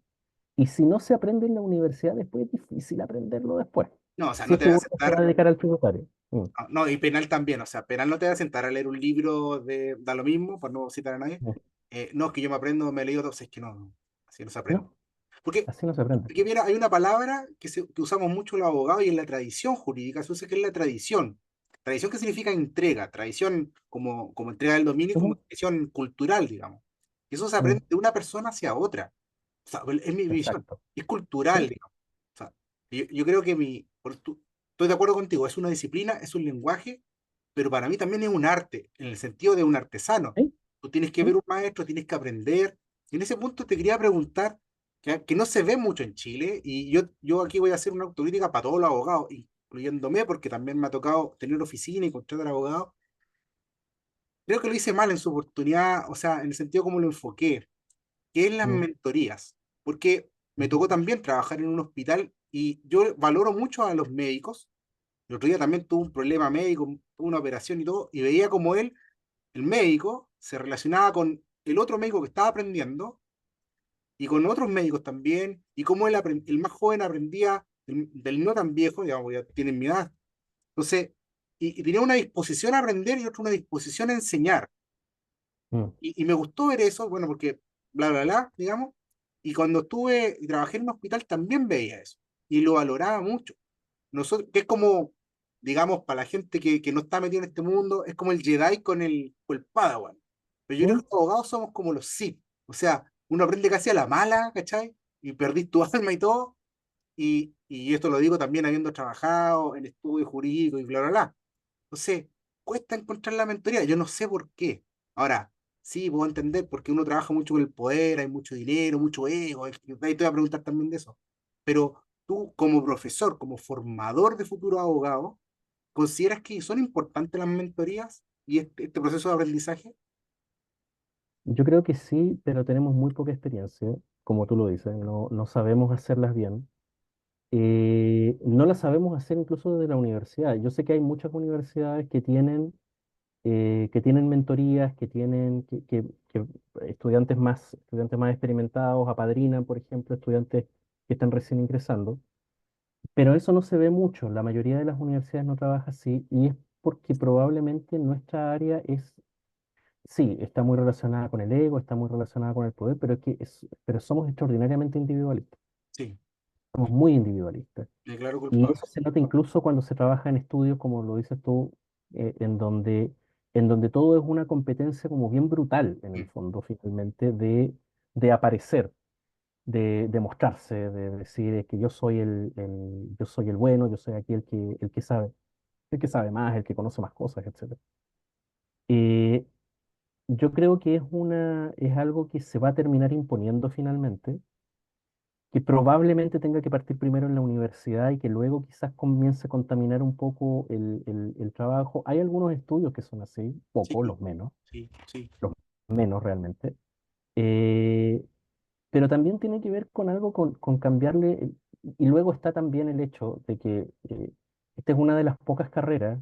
y si no se aprende en la universidad, después es difícil aprenderlo después, No, o sea, si no es te que va a uno se va a sentar, dedicar al tributario. Mm, no, y penal también, o sea, penal no te va a sentar a leer un libro de, da lo mismo, por no citar a nadie. mm. No, es que yo me aprendo, me he leído todo, es que no, así no se aprende. No, Porque, así no se aprende. porque mira, hay una palabra que usamos mucho los abogados y en la tradición jurídica se usa que es la tradición. Tradición que significa entrega, tradición como entrega del dominio y como Ujú, tradición cultural, digamos. Y eso se mm, aprende de una persona hacia otra. O sea, es mi visión, exacto. es Sí, cultural, digamos. O sea, yo creo que estoy de acuerdo contigo, es una disciplina, es un lenguaje, pero para mí también es un arte, en el sentido de un artesano. sí, Tú tienes que ver sí, un maestro, tienes que aprender. Y en ese punto te quería preguntar, que no se ve mucho en Chile, y yo aquí voy a hacer una autocrítica para todos los abogados, incluyéndome, porque también me ha tocado tener oficina y contratar abogados. Creo que lo hice mal en su oportunidad, o sea, en el sentido como lo enfoqué, que es las mm, mentorías, porque me mm, tocó también trabajar en un hospital y yo valoro mucho a los médicos. El otro día también tuve un problema médico, tuve una operación y todo, y veía como él, el médico, se relacionaba con el otro médico que estaba aprendiendo y con otros médicos también, y cómo el más joven aprendía del no tan viejo, digamos, ya tienen mi edad. Entonces, y tenía una disposición a aprender y otra una disposición a enseñar. mm. Y me gustó ver eso, bueno, porque bla, bla, bla, digamos. Y cuando estuve y trabajé en un hospital también veía eso. Y lo valoraba mucho. Nosotros, que es como, digamos, para la gente que no está metida en este mundo, es como el Jedi con el Padawan. Pero yo creo Mm, que los abogados somos como los Sith. O sea, uno aprende casi a la mala, ¿cachai? Y perdís tu alma y todo. Y esto lo digo también habiendo trabajado en estudios jurídicos y bla, bla, bla. Entonces, cuesta encontrar la mentoría. Yo no sé por qué. Ahora, sí, puedo entender porque uno trabaja mucho con el poder, hay mucho dinero, mucho ego. Ahí te voy a preguntar también de eso. Pero tú, como profesor, como formador de futuros abogados, ¿consideras que son importantes las mentorías y este proceso de aprendizaje? Yo creo que sí, pero tenemos muy poca experiencia, como tú lo dices, no sabemos hacerlas bien. No las sabemos hacer incluso desde la universidad. Yo sé que hay muchas universidades que tienen mentorías, que estudiantes más experimentados apadrinan, por ejemplo, estudiantes que están recién ingresando, pero eso no se ve mucho. La mayoría de las universidades no trabaja así y es porque probablemente nuestra área es, sí, está muy relacionada con el ego, está muy relacionada con el poder, pero somos extraordinariamente individualistas. Sí, Somos muy individualistas. me declaro Y culpable. eso se nota incluso cuando se trabaja en estudios, como lo dices tú, en donde todo es una competencia como bien brutal, en el Mm. fondo, finalmente, de aparecer, de mostrarse, de decir que yo soy el bueno, yo soy aquí el que sabe más, el que conoce más cosas, etcétera. Eh, yo creo que es algo que se va a terminar imponiendo finalmente, que probablemente tenga que partir primero en la universidad y que luego quizás comience a contaminar un poco el trabajo. Hay algunos estudios que son así, pocos, Sí, sí, sí. los menos realmente. Eh, pero también tiene que ver con algo, con cambiarle, y luego está también el hecho de que esta es una de las pocas carreras.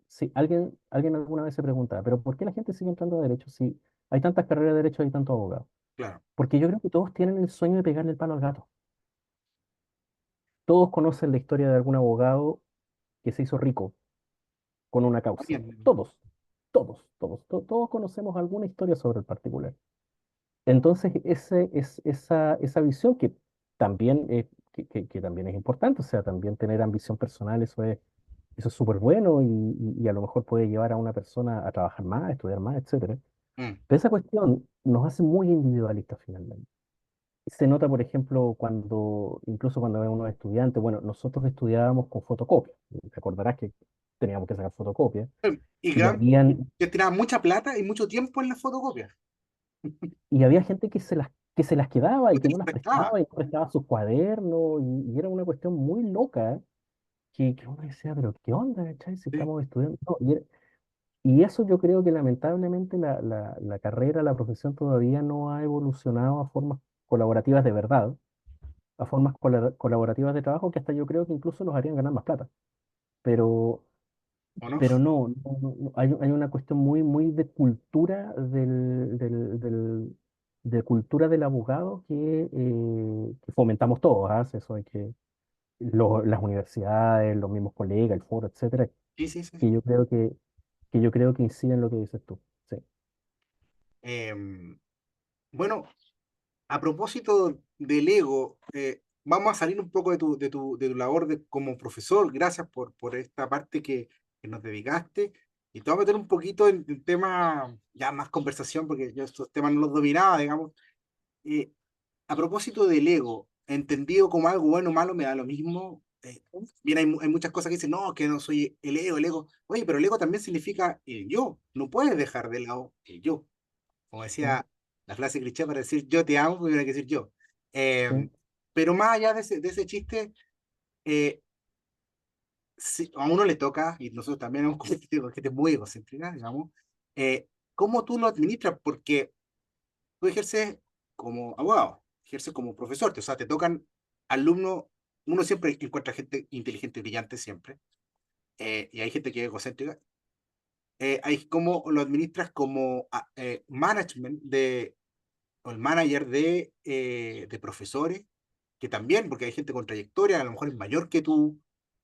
Si alguien alguna vez se pregunta, pero ¿por qué la gente sigue entrando a derecho si hay tantas carreras de derecho y hay tantos abogados? Claro. Porque yo creo que todos tienen el sueño de pegarle el palo al gato. Todos conocen la historia de algún abogado que se hizo rico con una causa. También. Todos, todos conocemos alguna historia sobre el particular. Entonces, esa visión que también que también es importante, o sea, también tener ambición personal, eso es súper bueno y a lo mejor puede llevar a una persona a trabajar más, a estudiar más, etcétera. Mm, Pero esa cuestión nos hace muy individualistas finalmente. Se nota, por ejemplo, incluso cuando ves unos estudiantes, bueno, nosotros estudiábamos con fotocopia. Te acordarás que teníamos que sacar fotocopias Y y gran, habían, que tiraba mucha plata y mucho tiempo en la fotocopia. y había gente que se las quedaba y No te que no las las prestaba. prestaba y no prestaba sus cuadernos y era una cuestión muy loca que uno decía, pero ¿qué onda, cachai? Si Sí. estamos estudiando. No, y eso yo creo que lamentablemente la carrera, la profesión todavía no ha evolucionado a formas colaborativas de verdad, a formas colaborativas de trabajo que hasta yo creo que incluso nos harían ganar más plata. Pero, ¿O no? pero no, hay una cuestión muy de cultura de cultura del abogado que fomentamos todos, ¿ah? Eso hay que, las universidades, los mismos colegas, el foro, etcétera, Sí, sí, sí. que yo creo que yo creo que incide en lo que dices tú. Sí. Em, bueno, a propósito del ego, vamos a salir un poco de tu labor como profesor. Gracias por esta parte que nos dedicaste. Y te voy a meter un poquito en tema, ya más conversación, porque yo estos temas no los dominaba, digamos. Eh, a propósito del ego, entendido como algo bueno o malo, me da lo mismo. Bien, hay muchas cosas que dicen, no, que no soy el ego, el ego. Oye, pero el ego también significa el yo. No puedes dejar de lado el yo. Como Sí, decía la frase cliché para decir yo te amo, primero hay que decir yo. sí, Pero más allá de ese chiste, eh, si a uno le toca, y nosotros también somos como gente muy egocéntrica, digamos, cómo tú lo administras, porque tú ejerces como abogado, ejerces como profesor, o sea, te tocan alumnos, uno siempre encuentra gente inteligente y brillante siempre, y hay gente que es egocéntrica, hay cómo lo administras como management o el manager de profesores, que también, porque hay gente con trayectoria, a lo mejor es mayor que tú,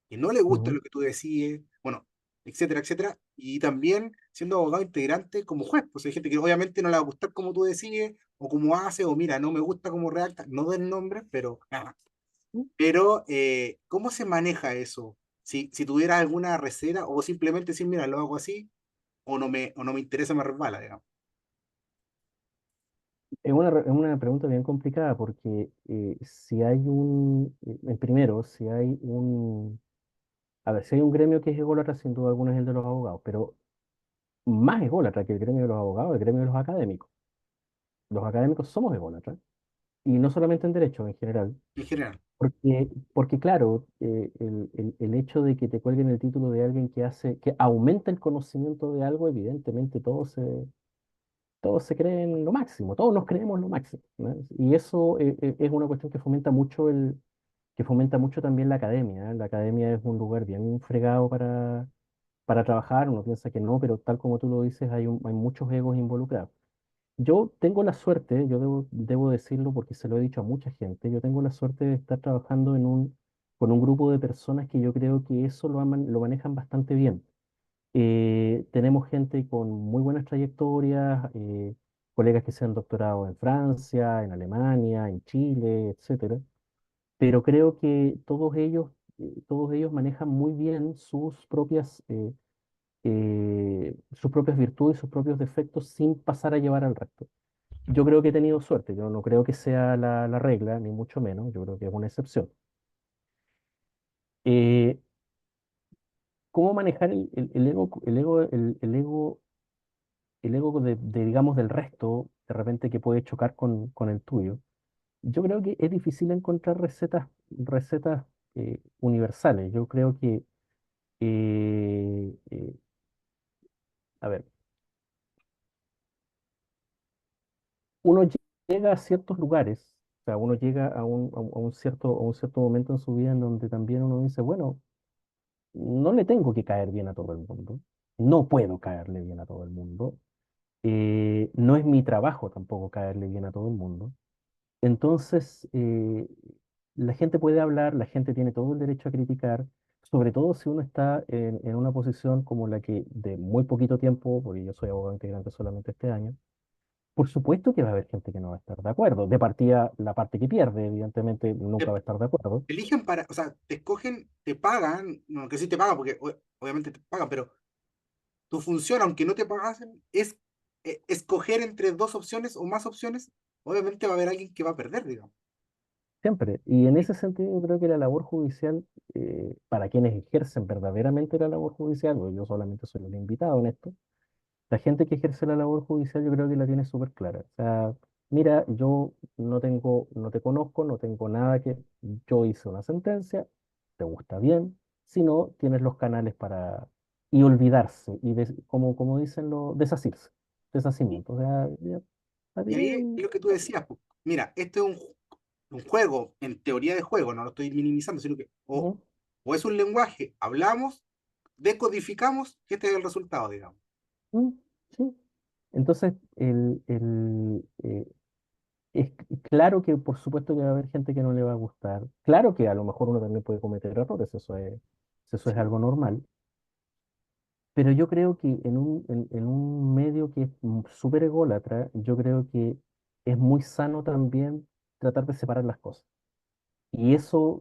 que no le gusta ujú. lo que tú decides, bueno, etcétera, etcétera. Y también siendo abogado integrante como juez, pues hay gente que obviamente no le va a gustar cómo tú decides, o cómo hace, o mira, no me gusta cómo redacta, no del nombre, pero nada. Pero, ¿cómo se maneja eso? Si tuviera alguna receta, o simplemente decir, mira, lo hago así, o no me interesa, me resbala, digamos. Es una pregunta bien complicada porque si hay en primero, a ver, si hay un gremio que es ególatra, sin duda alguna es el de los abogados, pero más ególatra que el gremio de los abogados, el gremio de los académicos. Los académicos somos ególatras, y no solamente en derecho, en general, En general. porque claro, el hecho de que te cuelguen el título de alguien que aumenta el conocimiento de algo, evidentemente todos se creen lo máximo, todos nos creemos lo máximo, ¿no? Y eso es una cuestión que fomenta mucho también la academia, ¿eh? La academia es un lugar bien fregado para trabajar, uno piensa que no, pero tal como tú lo dices, hay muchos egos involucrados. Yo tengo la suerte, yo debo decirlo porque se lo he dicho a mucha gente, yo tengo la suerte de estar trabajando con un grupo de personas que yo creo que eso lo manejan bastante bien. Tenemos gente con muy buenas trayectorias, colegas que se han doctorado en Francia, en Alemania, en Chile, etcétera. Pero creo que todos ellos manejan muy bien sus propias virtudes y sus propios defectos sin pasar a llevar al resto. Yo creo que he tenido suerte, yo no creo que sea la regla, ni mucho menos, yo creo que es una excepción. Eh, ¿Cómo manejar el ego, digamos, del resto, de repente que puede chocar con el tuyo? yo creo que es difícil encontrar recetas universales. Yo creo que, eh, eh, a ver, uno llega a ciertos lugares, o sea, uno llega a un cierto momento en su vida en donde también uno dice, bueno, no le tengo que caer bien a todo el mundo, no puedo caerle bien a todo el mundo, no es mi trabajo tampoco caerle bien a todo el mundo. Entonces, la gente puede hablar, la gente tiene todo el derecho a criticar, sobre todo si uno está en una posición como la que de muy poquito tiempo, porque yo soy abogado integrante solamente este año, por supuesto que va a haber gente que no va a estar de acuerdo. De partida, la parte que pierde, evidentemente, nunca Te va a estar de acuerdo. eligen para, o sea, te escogen, te pagan, no, que sí te pagan, porque obviamente te pagan, pero tu función, aunque no te pagasen, es escoger entre dos opciones o más opciones. Obviamente va a haber alguien que va a perder, digamos. Siempre. Y en Sí, ese sentido, yo creo que la labor judicial, para quienes ejercen verdaderamente la labor judicial, porque yo solamente soy el invitado en esto, la gente que ejerce la labor judicial yo creo que la tiene súper clara. O sea, mira, yo no te conozco, no tengo nada que, yo hice una sentencia, te gusta bien, si no, tienes los canales para, y olvidarse, y como dicen, desasirse, sí. deshacimiento. O sea, ya, a Y ti, ahí es lo que tú decías, pues, mira, esto es un juego, en teoría de juego, no lo estoy minimizando, sino que ujú, o es un lenguaje, hablamos, decodificamos, y este es el resultado, digamos. ujú, sí. Entonces, es claro que por supuesto que va a haber gente que no le va a gustar. Claro que a lo mejor uno también puede cometer errores, eso es Sí. algo normal. Pero yo creo que en un medio que es súper ególatra, yo creo que es muy sano también tratar de separar las cosas. Y eso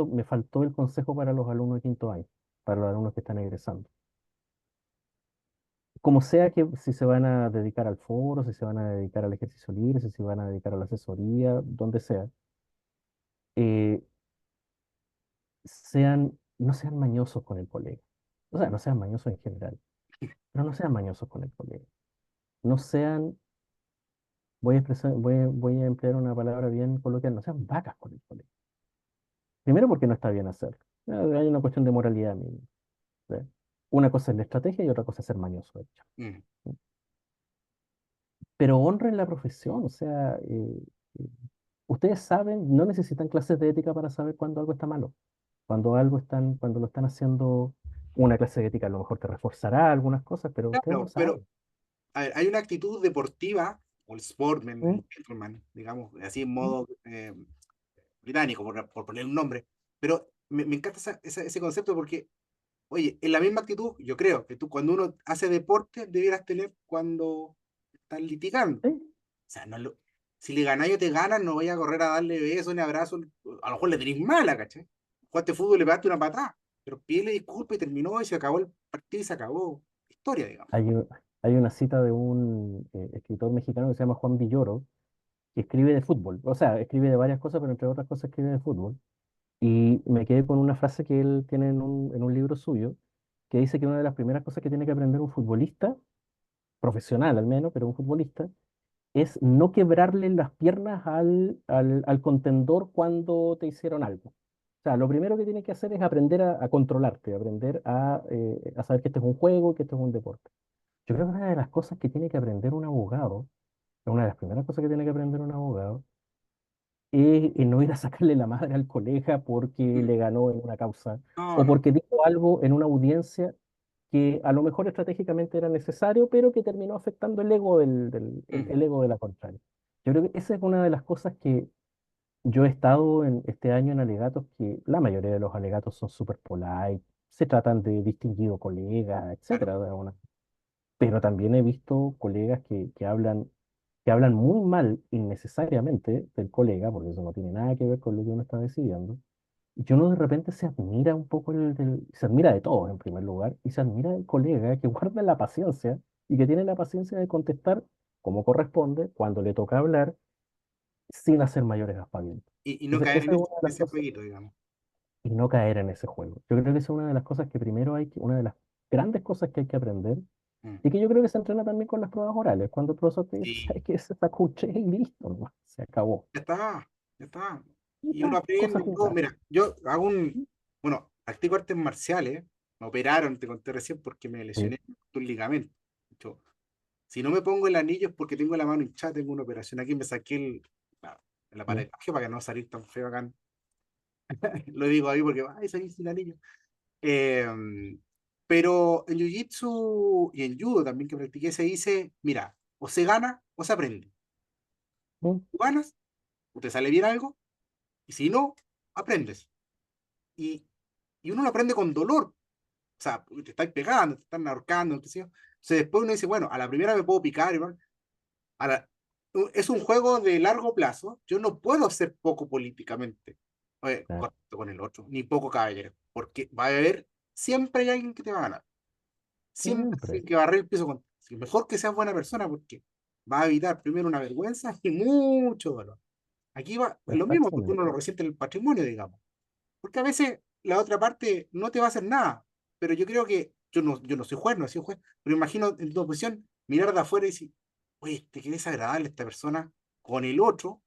me faltó el consejo para los alumnos de quinto año, para los alumnos que están egresando. Como sea que si se van a dedicar al foro, si se van a dedicar al ejercicio libre, si se van a dedicar a la asesoría, donde sea, eh, no sean mañosos con el colega. O sea, no sean mañosos en general, pero no sean mañosos con el colega. No sean, voy a emplear una palabra bien coloquial, no sean vacas con el colega. Primero porque no está bien hacerlo. Hay una cuestión de moralidad mínima. ¿Sí? Una cosa es la estrategia y otra cosa es ser mañoso, de hecho. Mm. Pero honren la profesión, o sea, eh, ustedes saben, no necesitan clases de ética para saber cuando algo está malo. Cuando lo están haciendo, una clase de ética a lo mejor te reforzará algunas cosas, pero ustedes lo Claro, pero saben. a ver, hay una actitud deportiva, o el sportman, ¿Mm? el gentleman, digamos, así en ¿Mm? modo británico, por poner un nombre, pero me encanta ese concepto porque, oye, en la misma actitud, yo creo que tú cuando uno hace deporte debieras tener cuando estás litigando. O Sí, sea, si le ganáis o te ganan, no vaya a correr a darle besos ni abrazos, a lo mejor le tenéis mala, ¿cachai? Jugaste fútbol, le pegaste una patada, pero pídele disculpas y terminó y se acabó el partido y se acabó. Historia, digamos. hay, u- hay una cita de un escritor mexicano que se llama Juan Villoro, que escribe de fútbol. O sea, escribe de varias cosas, pero entre otras cosas escribe de fútbol. Y me quedé con una frase que él tiene en un libro suyo, que dice que una de las primeras cosas que tiene que aprender un futbolista, profesional al menos, pero un futbolista, es no quebrarle las piernas al contendor cuando te hicieron algo. O sea, lo primero que tienes que hacer es aprender a controlarte, aprender a saber que este es un juego, que esto es un deporte. Yo creo que una de las cosas que tiene que aprender un abogado, una de las primeras cosas que tiene que aprender un abogado, es no ir a sacarle la madre al colega porque Mm. le ganó en una causa No, o no. porque dijo algo en una audiencia que a lo mejor estratégicamente era necesario, pero que terminó afectando el ego Mm. el ego de la contraria. Yo creo que esa es una de las cosas que yo he estado en este año en alegatos, que la mayoría de los alegatos son super polite, se tratan de distinguido colega, Claro. etcétera, pero también he visto colegas que hablan muy mal innecesariamente del colega, porque eso no tiene nada que ver con lo que uno está decidiendo. Y que uno de repente se admira un poco se admira de todos en primer lugar, y se admira del colega que guarda la paciencia y que tiene la paciencia de contestar como corresponde cuando le toca hablar sin hacer mayores aspavientos. Y no Entonces, caer esa en es ese, una de en las ese cosas, jueguito, digamos. y no caer en ese juego. Yo creo que esa es una de las cosas que primero una de las grandes cosas que hay que aprender, Mm. y que yo creo que se entrena también con las pruebas orales, cuando el profesor te dice, Sí, ¿sabes qué? Se sacuche y listo, nomás, se acabó. ya está. ya está. Y Y uno tal, aprende cosas y todo. jugadas. Mira, yo hago bueno, practico artes marciales, me operaron, te conté recién, porque me Sí. lesioné un ligamento. De hecho, si no me pongo el anillo es porque tengo la mano hinchada, tengo una operación aquí, me saqué el Mm, aparataje para que no salir tan feo acá. Lo digo ahí porque, ay, salí sin anillo. Eh, pero en Jiu-Jitsu y en Judo también que practiqué se dice, mira, o se gana o se aprende. mm, Tú ganas, o te sale bien algo, y si no, aprendes. Y, y uno lo aprende con dolor. O sea, te estás pegando, te están ahorcando, qué sé yo. Entonces después uno dice, bueno, a la primera me puedo picar, igual. A la- es un juego de largo plazo. Yo no puedo ser poco políticamente claro, correcto con el otro, ni poco caballero, porque va a haber, siempre hay alguien que te va a ganar. Siempre siempre. hay que barrer el piso con. Sí, mejor que seas buena persona porque va a evitar primero una vergüenza y mucho dolor. Aquí va lo mismo porque Exactamente. uno lo resiente en el patrimonio, digamos. Porque a veces la otra parte no te va a hacer nada. Pero yo creo que yo no soy juez, no soy juez, pero imagino en tu posición mirar de afuera y decir, oye, te qué desagradable esta persona con el otro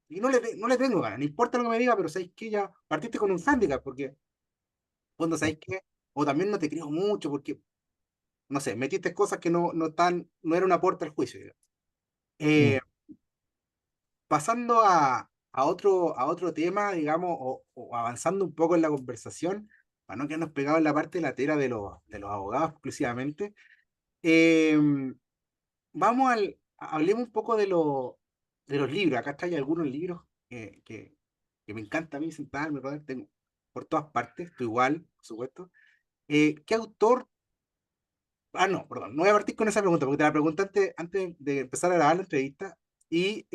y no le tengo ganas, no importa lo que me diga, pero sabéis que ya partiste con un hándicap porque cuando sabéis que, o también no te creo mucho porque no sé, metiste cosas que no era un aporte al juicio, digamos. Mm, Eh, Pasando a otro tema, digamos, o avanzando un poco en la conversación, para no quedarnos pegados en la parte de la tela de los abogados exclusivamente, eh, hablemos un poco de los libros. Acá hay algunos libros que me encanta a mí sentarme, rodar, tengo por todas partes, tú igual, por supuesto. ¿Qué autor? Ah, no, perdón, no voy a partir con esa pregunta, porque te la pregunté antes de empezar a grabar la entrevista, y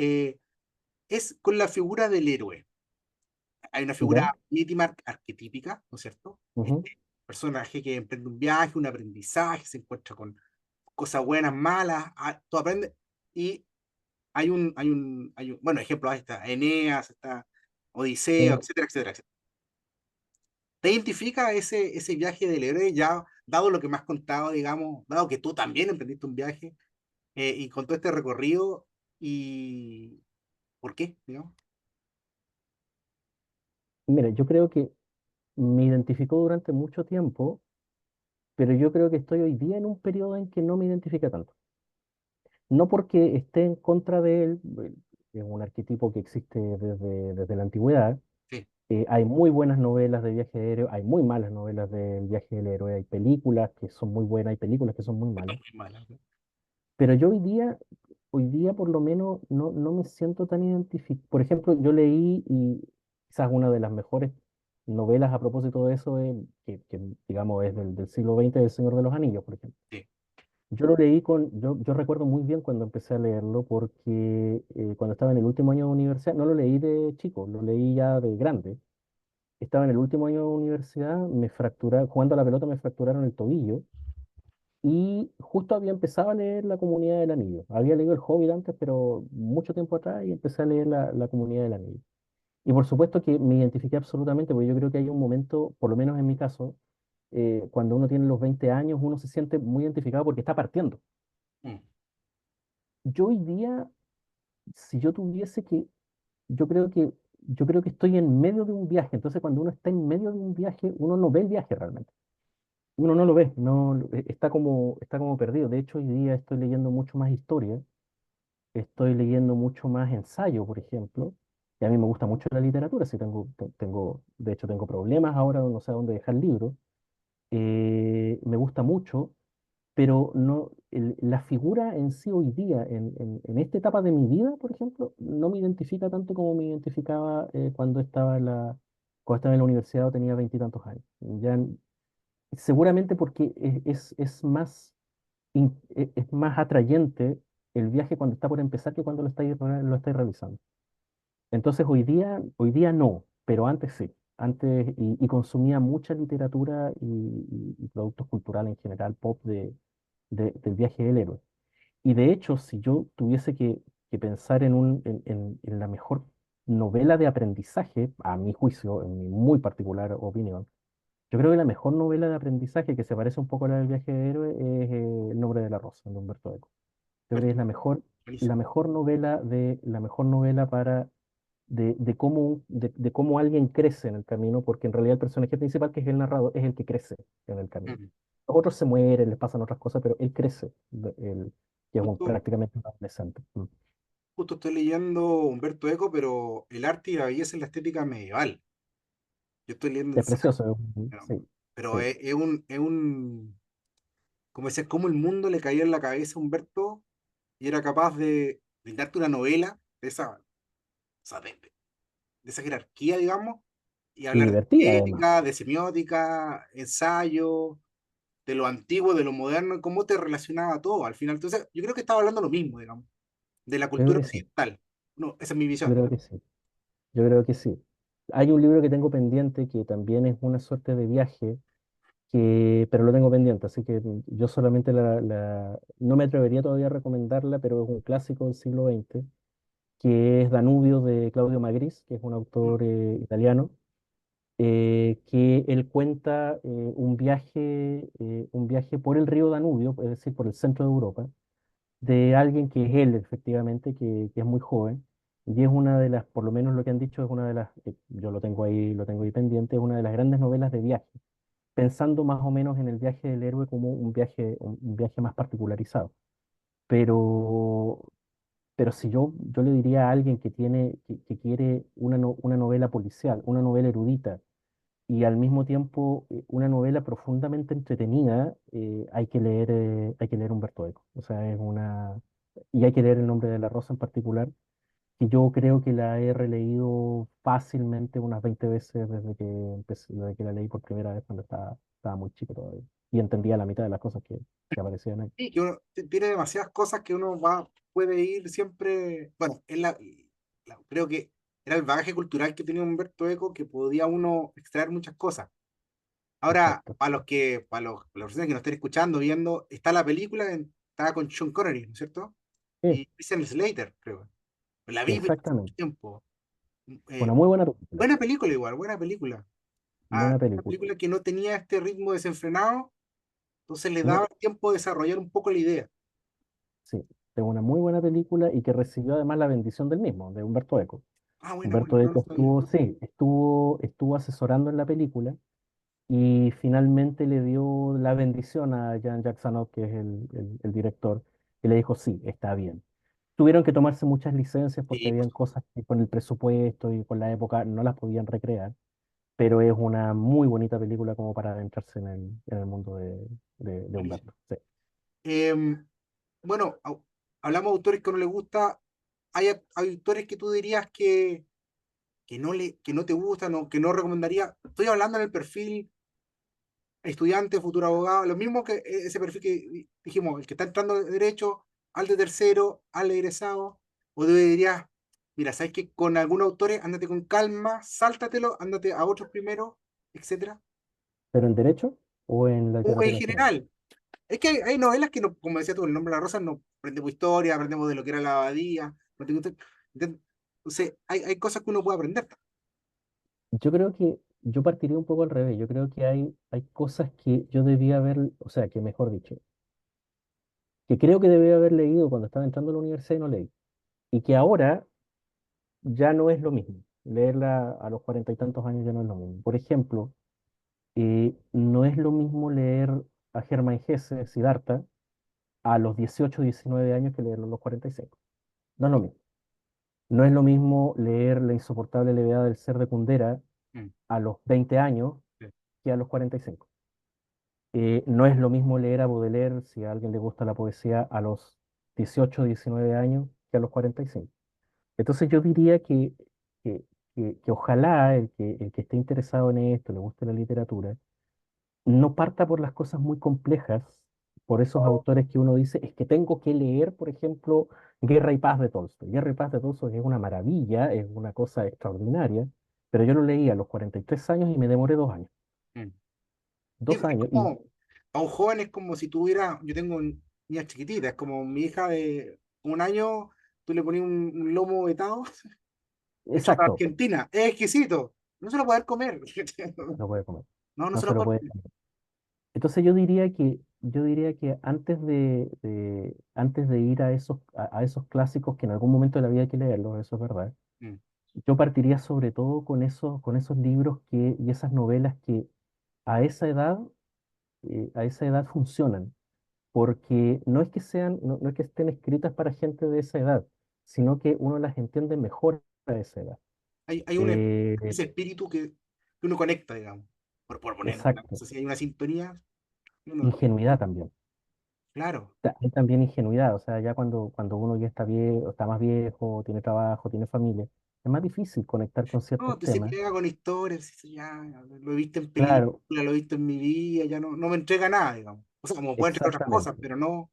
es con la figura del héroe. Hay una figura ¿ya? íntima, arquetípica, ¿no es cierto? Ujú. Este personaje que emprende un viaje, un aprendizaje, se encuentra con cosas buenas, malas, todo aprende, y bueno, ejemplo, ahí está Eneas, está Odiseo, Sí. etcétera, etcétera, etcétera. ¿Te identifica ese viaje del héroe ya, dado lo que me has contado, digamos, dado que tú también emprendiste un viaje? Y con todo este recorrido, y ¿por qué? Digamos. Mira, yo creo que me identificó durante mucho tiempo, pero yo creo que estoy hoy día en un periodo en que no me identifica tanto. No porque esté en contra de él, es un arquetipo que existe desde la antigüedad. Sí, Hay muy buenas novelas de viaje de héroe, hay muy malas novelas del viaje del héroe, hay películas que son muy buenas, hay películas que son muy está malas. muy mala, ¿no? Pero yo hoy día por lo menos no me siento tan identificado. Por ejemplo, yo leí, y quizás una de las mejores novelas a propósito de eso, que digamos es del siglo XX, del Señor de los Anillos, por ejemplo. Sí. Yo lo leí yo recuerdo muy bien cuando empecé a leerlo, porque cuando estaba en el último año de universidad, no lo leí de chico, lo leí ya de grande. Estaba en el último año de universidad, jugando a la pelota me fracturaron el tobillo. Y justo había empezado a leer La Comunidad del Anillo. Había leído El Hobbit antes, pero mucho tiempo atrás, y empecé a leer La Comunidad del Anillo. Y por supuesto que me identifiqué absolutamente, porque yo creo que hay un momento, por lo menos en mi caso, cuando uno tiene los 20 años, uno se siente muy identificado porque está partiendo. Mm, Yo hoy día, si yo tuviese que, yo creo que, yo creo que estoy en medio de un viaje. Entonces, cuando uno está en medio de un viaje, uno no ve el viaje realmente. Uno no lo ve, está como perdido. De hecho, hoy día estoy leyendo mucho más historia. Estoy leyendo mucho más ensayo, por ejemplo, y a mí me gusta mucho la literatura, si de hecho tengo problemas ahora, no sé a dónde dejar libros. Me gusta mucho, pero no, la figura en sí hoy día, en esta etapa de mi vida, por ejemplo, no me identifica tanto como me identificaba cuando estaba en la universidad o tenía veintitantos años. Seguramente porque es más es más atrayente el viaje cuando está por empezar que cuando lo estáis realizando. Entonces hoy día no, pero antes sí. Antes, y consumía mucha literatura y productos culturales en general, pop del viaje del héroe. Y de hecho, si yo tuviese que pensar en la mejor novela de aprendizaje, a mi juicio, en mi muy particular opinión, yo creo que la mejor novela de aprendizaje que se parece un poco a la del viaje del héroe es El nombre de la rosa, de Humberto Eco. Yo creo que es perfecto, la buenísimo. mejor novela para de cómo alguien crece en el camino, porque en realidad el personaje principal, que es el narrador, es el que crece en el camino. Mm. Los otros se mueren, les pasan otras cosas, pero él crece, que es Justo, prácticamente un adolescente. justo estoy leyendo Humberto Eco, pero el arte y la belleza en la estética medieval. Yo estoy leyendo Es ensayo, precioso, pero, sí, pero sí, como decía, cómo el mundo le caía en la cabeza a Humberto y era capaz de brindarte una novela de esa, o sea, de esa jerarquía, digamos, y y hablar divertida de además. ética, de semiótica, ensayo, de lo antiguo, de lo moderno, y cómo te relacionaba todo al final. Entonces, yo creo que estaba hablando lo mismo, digamos, de la Yo creo cultura que sí, occidental. No, esa es mi yo visión. creo que sí, yo creo que sí. Hay un libro que tengo pendiente que también es una suerte de viaje, pero lo tengo pendiente, así que yo solamente no me atrevería todavía a recomendarla, pero es un clásico del siglo XX, que es Danubio de Claudio Magris, que es un autor italiano, que él cuenta un viaje por el río Danubio, es decir, por el centro de Europa, de alguien que es él, efectivamente, que es muy joven, y es una de las, por lo menos lo que han dicho, es una de las, yo lo tengo ahí pendiente, es una de las grandes novelas de viaje, pensando más o menos en el viaje del héroe como un viaje más particularizado. Pero, pero si yo le diría a alguien que quiere una novela policial, una novela erudita, y al mismo tiempo una novela profundamente entretenida, hay que leer Humberto Eco. O sea, y hay que leer El nombre de la rosa en particular, que yo creo que la he releído fácilmente unas 20 veces desde que la leí por primera vez cuando estaba muy chico todavía. Y entendía la mitad de las cosas que aparecían ahí. Sí, que uno tiene demasiadas cosas que uno puede ir siempre. Bueno, creo que era el bagaje cultural que tenía Humberto Eco que podía uno extraer muchas cosas. Ahora, Exacto. para las personas que nos estén escuchando, viendo, está la película, está con Sean Connery, ¿no es cierto? Sí, Y Christian Slater, creo. La vi hace mucho exactamente. tiempo. Una Eh, muy buena película. buena película igual, buena película. Buena Una película. película que no tenía este ritmo desenfrenado, entonces le No, daba tiempo de desarrollar un poco la idea. sí, es una muy buena película y que recibió además la bendición del mismo, de Humberto Eco. Ah, bueno, bueno, Humberto no lo Eco sabía. estuvo asesorando en la película y finalmente le dio la bendición a Jean Jacksonov, que es el director, y le dijo, sí, está bien. Tuvieron que tomarse muchas licencias porque Sí, por habían supuesto. cosas que con el presupuesto y con la época no las podían recrear, pero es una muy bonita película como para adentrarse en el mundo de Buenísimo. Humberto. Sí. Em, bueno, hablamos de autores que no le gusta. Hay autores que tú dirías que no te gustan o que no recomendaría. Estoy hablando en el perfil estudiante, futuro abogado, lo mismo que ese perfil que dijimos, el que está entrando de derecho, al de tercero, al egresado, o tú dirías, mira, sabes que con algunos autores ándate con calma, sáltatelo, ándate a otros primero, etcétera. ¿Pero en derecho o en O en literatura en general? general, es que hay novelas que, no, como decía tú, el nombre de la rosa, no aprendemos historia, aprendemos de lo que era la abadía, no tengo- entonces hay cosas que uno puede aprender. Yo creo que yo partiría un poco al revés. Yo creo que hay cosas que yo debía haber, o sea, que mejor dicho, que creo que debía haber leído cuando estaba entrando a la universidad y no leí. Y que ahora ya no es lo mismo. Leerla a los 40 y tantos años ya no es lo mismo. Por ejemplo, no es lo mismo leer a Germán Hesse, Siddhartha, a los 18 19 años que leerlo a los 45. No es lo mismo. No es lo mismo leer La insoportable levedad del ser de Kundera Mm, a los 20 años sí. que a los 45. No es lo mismo leer a Baudelaire, si a alguien le gusta la poesía, a los 18 19 años que a los 45. Entonces yo diría que, que ojalá el que esté interesado en esto, le guste la literatura, no parta por las cosas muy complejas, por esos autores que uno dice, es que tengo que leer, por ejemplo, Guerra y Paz de Tolstoy. Guerra y Paz de Tolstoy es una maravilla, es una cosa extraordinaria, pero yo lo leí a los 43 años y me demoré 2 años. Mm. Sí, Dos es años, y como, a un joven es como si tuviera, yo tengo niñas chiquititas, es como mi hija de 1 año, tú le pones un lomo vetado hecho en exacto, Argentina, es exquisito, no se lo puede comer. no puede comer, No, no no se se lo lo puede puede comer. comer. Entonces yo diría que antes de ir a esos clásicos que en algún momento de la vida hay que leerlos, eso es verdad, Mm. yo partiría sobre todo con esos libros y esas novelas que a esa edad, a esa edad funcionan, porque no es que estén escritas para gente de esa edad, sino que uno las entiende mejor a esa edad. Hay Eh, ese espíritu que uno conecta, digamos, por poner una exacto. cosa, si hay una sintonía, uno, Ingenuidad también. claro. Hay también ingenuidad, o sea, ya cuando uno ya está viejo, está más viejo, tiene trabajo, tiene familia, es más difícil conectar con No, ciertos te se temas. pega con historias, dice, ya, lo he visto en película, Claro, lo he visto en mi vida, ya no me entrega nada, digamos. O sea, como puede entregar otras cosas, exactamente. pero no.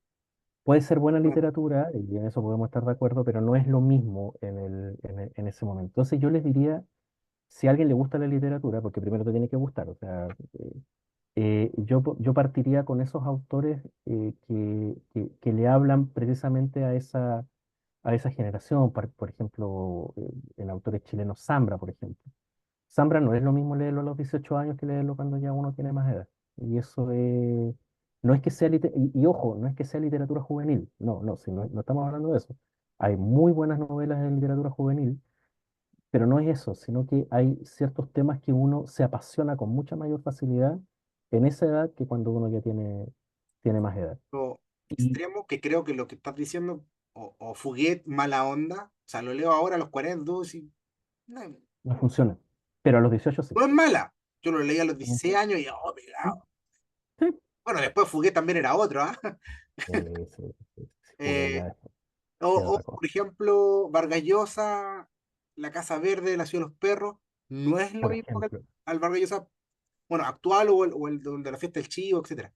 Puede ser buena No. literatura, y en eso podemos estar de acuerdo, pero no es lo mismo en ese momento. Entonces yo les diría, si a alguien le gusta la literatura, porque primero te tiene que gustar, o sea, yo partiría con esos autores que le hablan precisamente a esa generación, por ejemplo, en autores chilenos, Zambra, por ejemplo. Zambra no es lo mismo leerlo a los 18 años que leerlo cuando ya uno tiene más edad. Y eso no es que sea, y ojo, no es que sea literatura juvenil, no, no, si no, no estamos hablando de eso. Hay muy buenas novelas de literatura juvenil, pero no es eso, sino que hay ciertos temas que uno se apasiona con mucha mayor facilidad en esa edad que cuando uno ya tiene más edad. Lo Y extremo que creo que lo que estás diciendo, o Fuguet, mala onda, o sea, lo leo ahora a los 40 y no, no funciona. Pero a los 18 sí. no es mala. Yo lo leí a los 16 Ujú. años y, oh, pegado. Sí. Bueno, después Fuguet también era otro, ¿ah? Sí, porque Eh, ya es o, otra cosa. por ejemplo, Vargas Llosa, La Casa Verde, La Ciudad de los Perros, no es lo Por mismo que ejemplo, al Vargas Llosa, bueno, actual o el de la fiesta del Chivo, etcétera.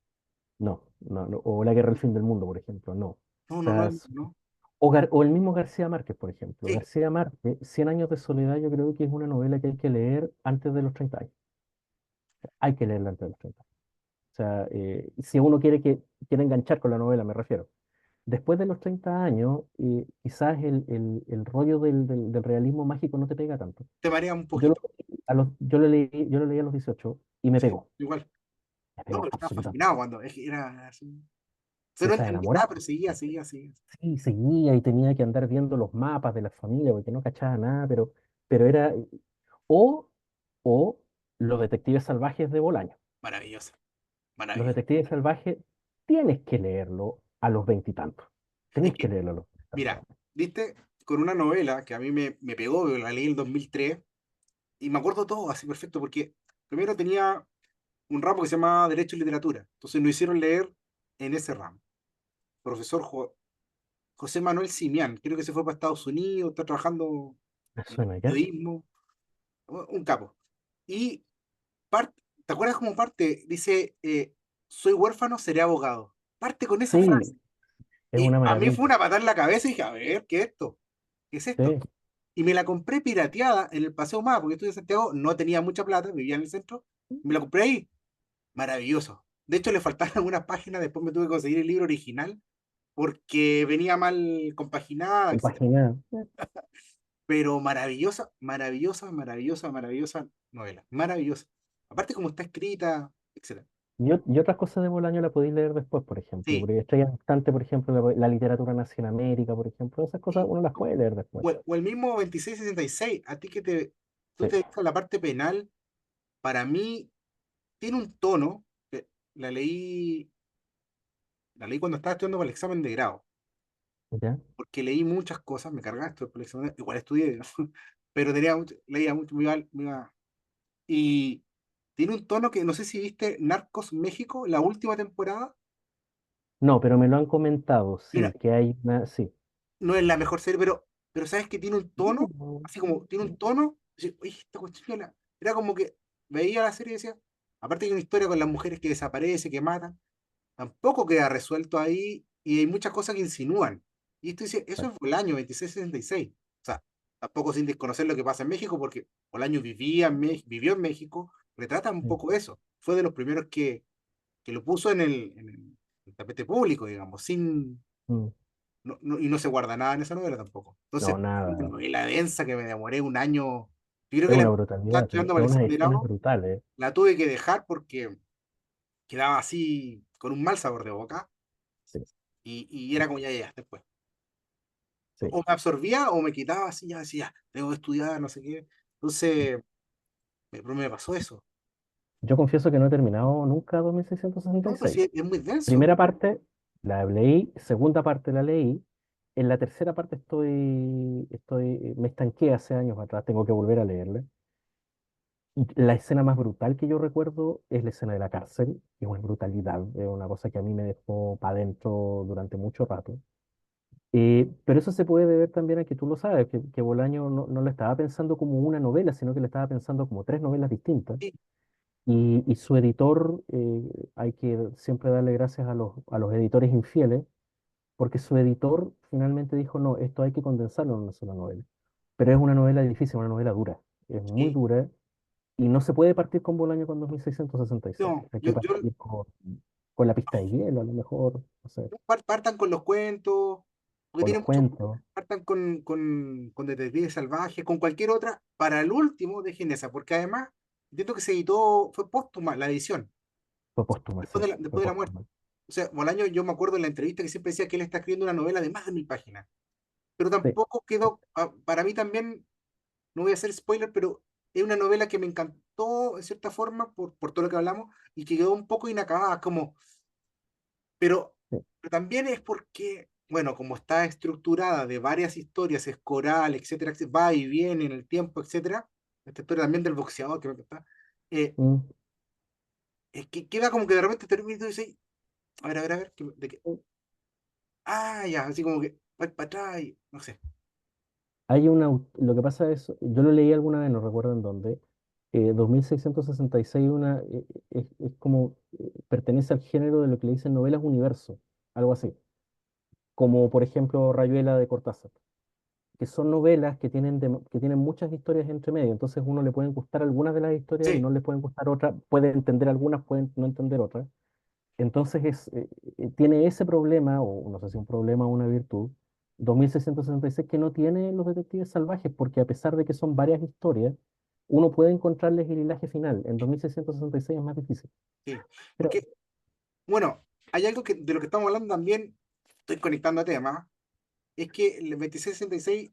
no, no, no. O La Guerra del Fin del Mundo, por ejemplo, no. O No sea, es, ¿no? o el mismo García Márquez, por ejemplo. Sí, García Márquez, Cien años de soledad, yo creo que es una novela que hay que leer antes de los 30 años. Hay que leerla antes de los 30 años. O sea, si uno quiere enganchar con la novela, me refiero. Después de los 30 años, quizás el rollo del realismo mágico no te pega tanto. te marea un Yo poquito. yo lo leí a los 18 y me Sí, pegó. igual. Me No, pegó pero estaba absolutamente. fascinado cuando es que era así. O sea, O no sea, entendía nada, enamorado. pero seguía. Sí, seguía y tenía que andar viendo los mapas de la familia porque no cachaba nada, pero era. O, o Los detectives salvajes de Bolaño. Maravilloso, Los maravilloso. detectives salvajes tienes que leerlo a los veintitantos. Es Tenés que que, leerlo a los mira, veintitantos. viste, con una novela que a mí me pegó, la leí en el 2003, y me acuerdo todo así perfecto, porque primero tenía un ramo que se llamaba Derecho y Literatura, entonces nos hicieron leer en ese ramo. Profesor José Manuel Simián, creo que se fue para Estados Unidos, está trabajando Me en suena ya. periodismo, un capo. Y ¿te acuerdas como parte? Dice, soy huérfano, seré abogado. Parte con esa frase. Sí, es Y una a mí fue maravilla. una patada en la cabeza y dije, a ver, ¿qué es esto? ¿Qué es esto? Sí, Y me la compré pirateada en el Paseo Más, porque estuve en Santiago, no tenía mucha plata, vivía en el centro, me la compré ahí. Maravilloso. De hecho, le faltaron algunas páginas, después me tuve que conseguir el libro original, porque venía mal compaginada, etc. compaginada. Pero maravillosa novela. Maravillosa. Aparte como está escrita, etc. Y otras cosas de Bolaño la podéis leer después, por ejemplo. Sí, Porque Estrella Distante, por ejemplo, la literatura nace en América, por ejemplo. Esas cosas sí. uno las puede leer después. O el mismo 2666, a ti que tú Sí, te dedicas a la parte penal, para mí tiene un tono, la leí, la leí cuando estaba estudiando para el examen de grado, ¿ya? porque leí muchas cosas, me cargaba esto por el examen, igual estudié, ¿no? Pero leía mucho, y tiene un tono que no sé si viste Narcos México, la última temporada. No, pero me lo han comentado, Mira, sí, que hay una, sí. no es la mejor serie, pero sabes que tiene un tono, No, así como tiene un tono, así, oye, esta cuestión era como que veía la serie y decía, aparte hay una historia con las mujeres que desaparecen, que matan, tampoco queda resuelto ahí y hay muchas cosas que insinúan. Y esto dice, eso es Bolaño 2666. O sea, tampoco sin desconocer lo que pasa en México, porque Bolaño vivió en México, retrata un sí. poco eso. Fue de los primeros que lo puso en el tapete público, digamos, sin, Mm. y no se guarda nada en esa novela tampoco. No, Entonces, una nada. novela densa que me demoré un año. Yo creo Es que una estaba brutalidad, estudiando es para el unas examen de ediciones grado, brutales. la tuve que dejar porque quedaba así con un mal sabor de boca Sí, y era como ya después. Sí. o me absorbía o me quitaba así, ya decía, tengo que estudiar, no sé qué. Entonces, pero me pasó eso. Yo confieso que no he terminado nunca No, pues 2666. sí, es muy denso. Primera parte la leí, segunda parte la leí, en la tercera parte me estanqué hace años atrás, tengo que volver a leerla. Y la escena más brutal que yo recuerdo es la escena de la cárcel, es una brutalidad, es una cosa que a mí me dejó para adentro durante mucho rato. Pero eso se puede deber también a que tú lo sabes, que Bolaño no lo estaba pensando como una novela, sino que lo estaba pensando como tres novelas distintas. Sí, Y su editor, hay que siempre darle gracias a los editores infieles, porque su editor finalmente dijo, no, esto hay que condensarlo en una sola novela. Pero es una novela difícil, una novela dura, es muy sí. dura, y no se puede partir con Bolaño con 2666. No, Hay que partir con la pista de hielo, a lo mejor, no sé, partan con los cuentos, porque con tiene los mucho, cuentos. partan con Detectives Salvajes, con cualquier otra, para el último dejen esa, porque además, entiendo que se editó, fue póstuma la edición, Fue póstuma, sí, fue después de la muerte. póstuma. O sea, Bolaño, yo me acuerdo en la entrevista que siempre decía que él está escribiendo una novela de más de 1000 páginas, pero Sí, tampoco quedó, para mí también, no voy a hacer spoiler, pero es una novela que me encantó en cierta forma por todo lo que hablamos y que quedó un poco inacabada, como, pero, sí. pero también es porque, bueno, como está estructurada de varias historias, es coral, etcétera, va y viene en el tiempo, etcétera, esta historia también del boxeador que me encanta, Mm, es que queda como que de repente termina y tú dices, a ver, mm. ya, así como que va para atrás y no sé. Lo que pasa es, yo lo leí alguna vez, no recuerdo en dónde, 2666 es como, pertenece al género de lo que le dicen novelas universo, algo así, como por ejemplo Rayuela de Cortázar, que son novelas que tienen muchas historias entre medio, entonces uno le pueden gustar algunas de las historias, Sí, no le pueden gustar otras, puede entender algunas, pueden no entender otras. Entonces tiene ese problema, o no sé si un problema o una virtud, 2666 que no tiene los detectives salvajes, porque a pesar de que son varias historias, uno puede encontrarles el hilaje final. En 2666 es más difícil. sí. Pero Porque, bueno, hay algo que de lo que estamos hablando también, estoy conectando a temas, es que el 2666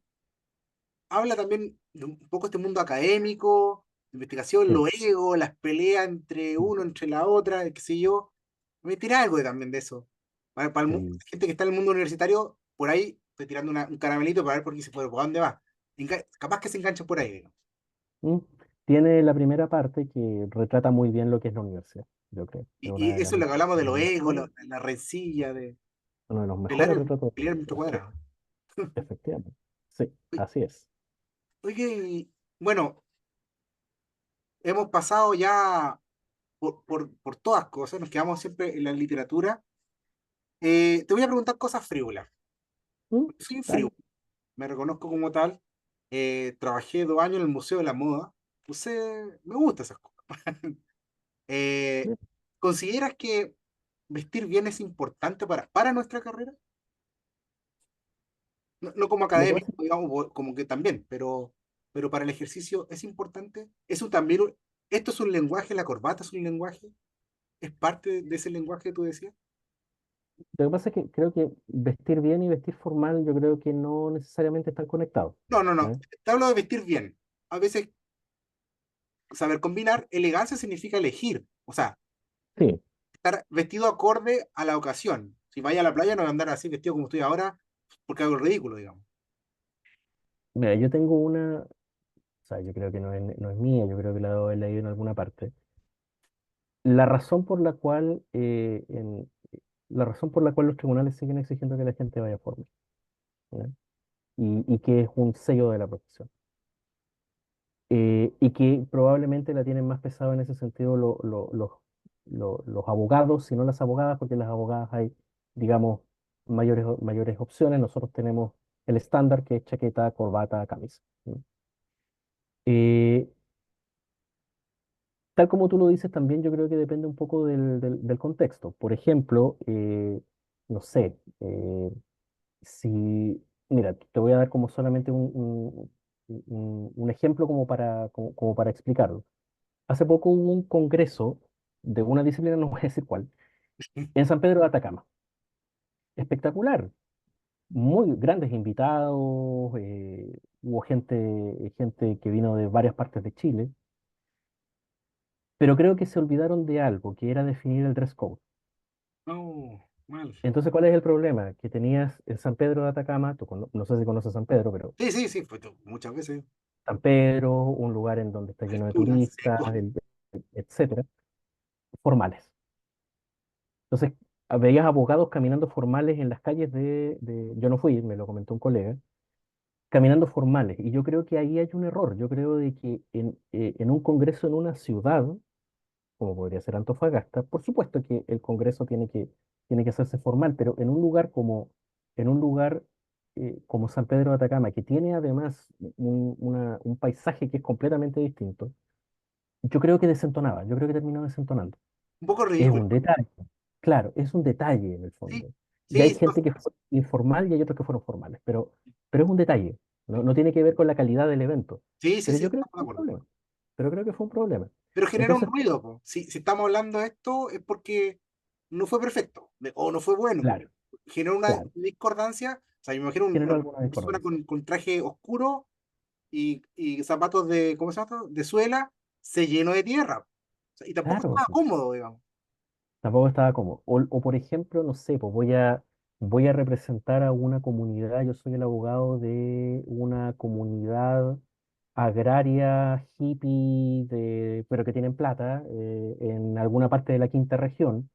habla también de un poco este mundo académico, de investigación, sí, los egos, las peleas entre uno, entre la otra, qué sé yo. Me tira algo también de eso. Para sí. gente que está en el mundo universitario, por ahí estoy tirando un caramelito para ver por qué se puede, por dónde va. Capaz que se engancha por ahí, digamos. ¿Mm? Tiene la primera parte que retrata muy bien lo que es la universidad, yo creo. Es Y una de eso es lo que hablamos de de los los egos, mejores, la rencilla, de uno de los pelear, mejores retratos de la pelear en metro universidad. Sí, cuadrado. efectivamente. Sí, Oye, así es. oye, y, bueno, hemos pasado ya por todas cosas, nos quedamos siempre en la literatura. Te voy a preguntar cosas frívolas. ¿Mm? Soy Dale. frívola, me reconozco como tal. Trabajé 2 años en el Museo de la Moda. Me gustan esas cosas. Eh, Sí. ¿Consideras que vestir bien es importante para nuestra carrera? No, no como Lo que académico, pasa digamos, como que también, pero para el ejercicio es importante. Es un, también, esto es un lenguaje, la corbata es un lenguaje, es parte de ese lenguaje que tú decías. Lo que pasa es que creo que vestir bien y vestir formal, yo creo que no necesariamente están conectados. No, no, no. ¿Eh? Te hablo de vestir bien. A veces saber combinar, elegancia significa elegir, o sea, Sí, estar vestido acorde a la ocasión. Si vaya a la playa no voy a andar así vestido como estoy ahora, porque hago el ridículo, digamos. mira, yo tengo o sea, yo creo que no es mía, yo creo que la debo haber leído en alguna parte. La razón por la cual, la razón por la cual los tribunales siguen exigiendo que la gente vaya formal, ¿ya? Y que es un sello de la profesión. Y que probablemente la tienen más pesado en ese sentido los abogados, si no las abogadas, porque las abogadas hay, digamos, mayores opciones. Nosotros tenemos el estándar que es chaqueta, corbata, camisa, ¿no? Eh, Tal como tú lo dices, también yo creo que depende un poco del contexto. Por ejemplo, no sé, si, mira, te voy a dar como solamente un ejemplo como para explicarlo. Hace poco hubo un congreso de una disciplina, no voy a decir cuál, en San Pedro de Atacama. Espectacular. muy grandes invitados, hubo gente que vino de varias partes de Chile, pero creo que se olvidaron de algo, que era definir el dress code. No, mal. Entonces, ¿cuál es el problema? Que tenías en San Pedro de Atacama, no sé si conoces San Pedro, pero Sí, sí, sí, fue muchas veces. San Pedro, un lugar en donde está lleno de Altura, turistas, seco. etcétera, formales. Entonces, veías abogados caminando formales en las calles yo no fui, me lo comentó un colega, caminando formales. Y yo creo que ahí hay un error. Yo creo de que en un congreso en una ciudad, como podría ser Antofagasta, por supuesto que el congreso tiene que hacerse formal, pero en un lugar como San Pedro de Atacama, que tiene además un paisaje que es completamente distinto, yo creo que desentonaba, yo creo que terminó desentonando. Un poco Es ridículo. un detalle, claro, es un detalle en el Sí, fondo. Y hay sí, gente que fue informal y hay otros que fueron formales, pero es un detalle, no tiene que ver con la calidad del evento. sí, sí, Pero sí, yo creo que estamos de fue un acuerdo. problema, pero creo que fue un problema. Pero genera un Entonces, ruido, po. Si estamos hablando de esto es porque no fue perfecto o no fue bueno. claro, Genera una claro, discordancia. O sea, yo me imagino generó una alguna persona discordancia. con traje oscuro y zapatos de, ¿cómo se llama esto? De suela, se llenó de tierra. O sea, y tampoco Claro, estaba cómodo, digamos. tampoco estaba como. O por ejemplo, no sé, pues voy a representar a una comunidad, yo soy el abogado de una comunidad agraria, hippie, pero que tienen plata, en alguna parte de la quinta región.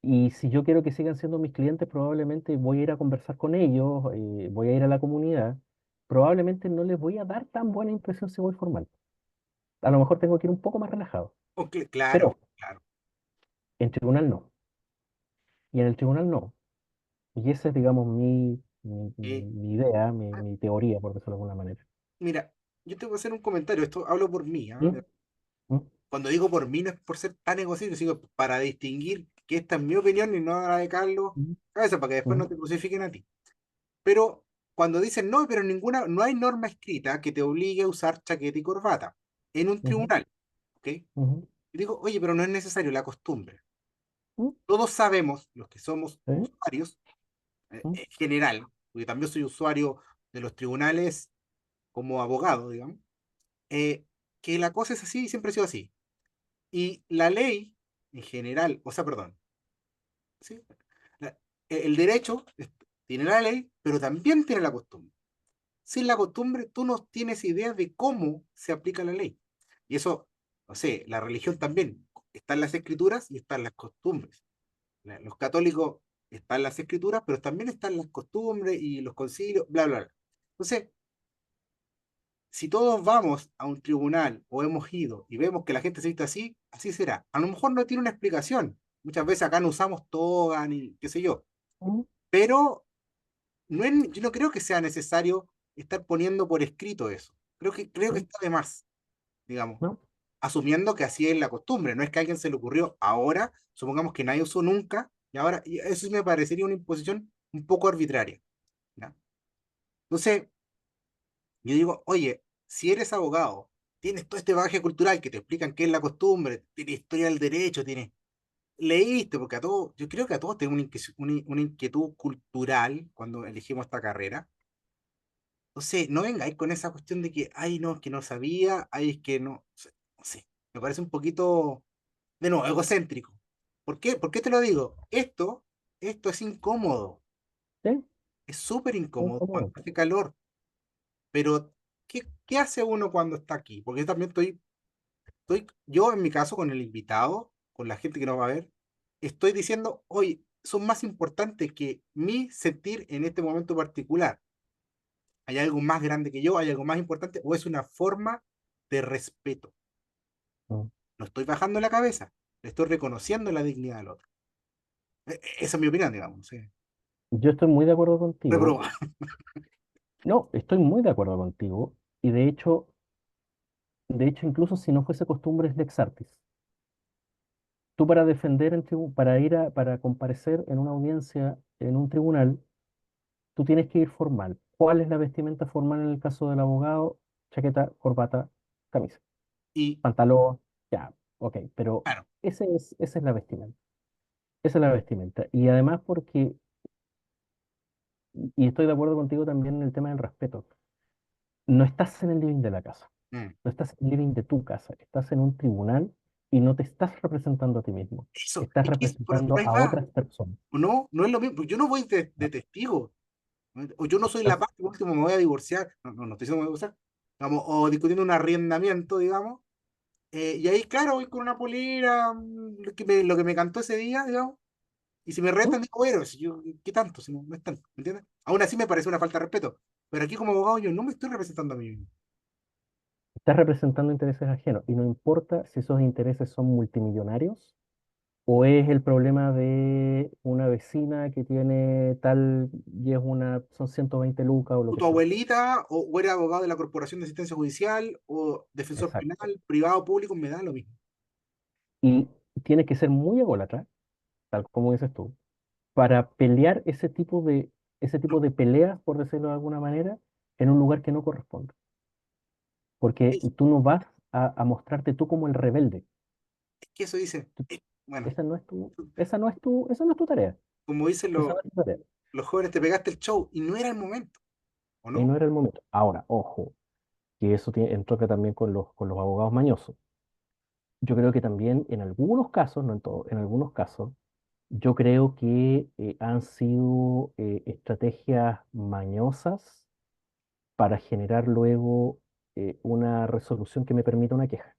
Y si yo quiero que sigan siendo mis clientes, probablemente voy a ir a conversar con ellos, voy a ir a la comunidad. Probablemente no les voy a dar tan buena impresión si voy formal. A lo mejor tengo que ir un poco más relajado. Claro, Pero claro. en tribunal no. Y en el tribunal no. Y esa es, digamos, Eh, mi idea, mi teoría, por decirlo de alguna manera. Mira, yo te voy a hacer un comentario. Esto hablo por mí. ¿Ah? ¿Mm? ¿Mm? Cuando digo por mí no es por ser tan egocéntrico, sino para distinguir que esta es mi opinión y no la de Carlos ¿Mm? Cabeza, para que después ¿Mm? no te crucifiquen a ti. Pero cuando dicen no, pero no hay norma escrita que te obligue a usar chaqueta y corbata en un Ujú, tribunal, ¿ok? ujú, Y digo, oye, pero no es necesario la costumbre. ¿mm? Todos sabemos, los que somos ¿Eh? usuarios, ¿Mm? en general, porque también soy usuario de los tribunales como abogado, digamos, eh, que la cosa es así y siempre ha sido así. Y la ley, en general, o sea, perdón, ¿sí? La- el derecho tiene la ley, pero también tiene la costumbre. Sin la costumbre, tú no tienes idea de cómo se aplica la ley. Y eso, no sé, la religión también. Están las escrituras y están las costumbres. Los católicos están las escrituras, pero también están las costumbres y los concilios, bla, bla, bla. Entonces, si todos vamos a un tribunal o hemos ido y vemos que la gente se viste así, así será. A lo mejor no tiene una explicación. Muchas veces acá no usamos toga ni qué sé yo. ¿Mm? Pero yo no creo que sea necesario estar poniendo por escrito eso. Creo que ¿Mm? está de más, digamos, ¿No? asumiendo que así es la costumbre. No es que a alguien se le ocurrió ahora, supongamos que nadie usó nunca, y eso sí me parecería una imposición un poco arbitraria. ¿Ya? Entonces, yo digo, oye, si eres abogado, tienes todo este bagaje cultural que te explican qué es la costumbre, tienes historia del derecho, leíste, porque yo creo que a todos tenemos una inquietud cultural cuando elegimos esta carrera. Entonces, no vengáis con esa cuestión de que, ay, no, es que no sabía, ay, es que no, no sé, me parece un poquito, de nuevo, egocéntrico. ¿Por qué? ¿Por qué te lo digo? Esto es incómodo, ¿Sí? es súper ¿Sí? incómodo cuando ¿Cómo? hace calor, pero ¿qué hace uno cuando está aquí? Porque yo también yo en mi caso, con el invitado, con la gente que nos va a ver, estoy diciendo, oye, son más importantes que mi sentir en este momento particular. ¿Hay algo más grande que yo? ¿Hay algo más importante? ¿O es una forma de respeto? ¿Mm? No estoy bajando la cabeza, le estoy reconociendo la dignidad del otro. Esa es mi opinión, digamos. Sí. Yo estoy muy de acuerdo contigo. Reproba. No, estoy muy de acuerdo contigo. Y de hecho, incluso si no fuese costumbres lex artis, tú para defender para comparecer en una audiencia en un tribunal, tú tienes que ir formal. ¿Cuál es la vestimenta formal en el caso del abogado? Chaqueta, corbata, camisa, Y, pantalón, ya, ok, pero claro, esa es la vestimenta. Esa es la vestimenta. Y además porque y estoy de acuerdo contigo también en el tema del respeto. No estás en el living de la casa, Mm. no estás en el living de tu casa, estás en un tribunal y no te estás representando a ti mismo, Eso, estás es que por representando ahí a va. otras personas. No, no es lo mismo. Yo no voy de No, testigo. O yo no soy la estás, parte, por último me voy a divorciar. No, no, no estoy diciendo que me voy a divorciar. Digamos, o discutiendo un arrendamiento, digamos. Y ahí, claro, voy con una polera, lo que me cantó ese día, digamos. Y si me ¿Mm? retan, digo, bueno, si yo, ¿qué tanto? Si no, no es tanto, ¿me entiendes? Aún así me parece una falta de respeto. Pero aquí como abogado yo no me estoy representando a mí mismo. Estás representando intereses ajenos y no importa si esos intereses son multimillonarios o es el problema de una vecina que tiene tal y son 120 lucas o lo O que tu sea. abuelita, o eres abogado de la Corporación de Asistencia Judicial, o defensor Exacto. penal, privado, público, me da lo mismo. Y tienes que ser muy ególatra, tal como dices tú, para pelear ese tipo de peleas, por decirlo de alguna manera, en un lugar que no corresponde. Porque Es tú no vas a mostrarte tú como el rebelde. es que eso dice, Tú- bueno, esa no es tu tarea. como dicen Esa no es tu tarea. los jóvenes, te pegaste el show y no era el momento, ¿o Y no no? era el momento. Ahora, ojo, que eso entroca también con los abogados mañosos. Yo creo que también en algunos casos, no en todos, en algunos casos, yo creo que han sido estrategias mañosas para generar luego una resolución que me permita una queja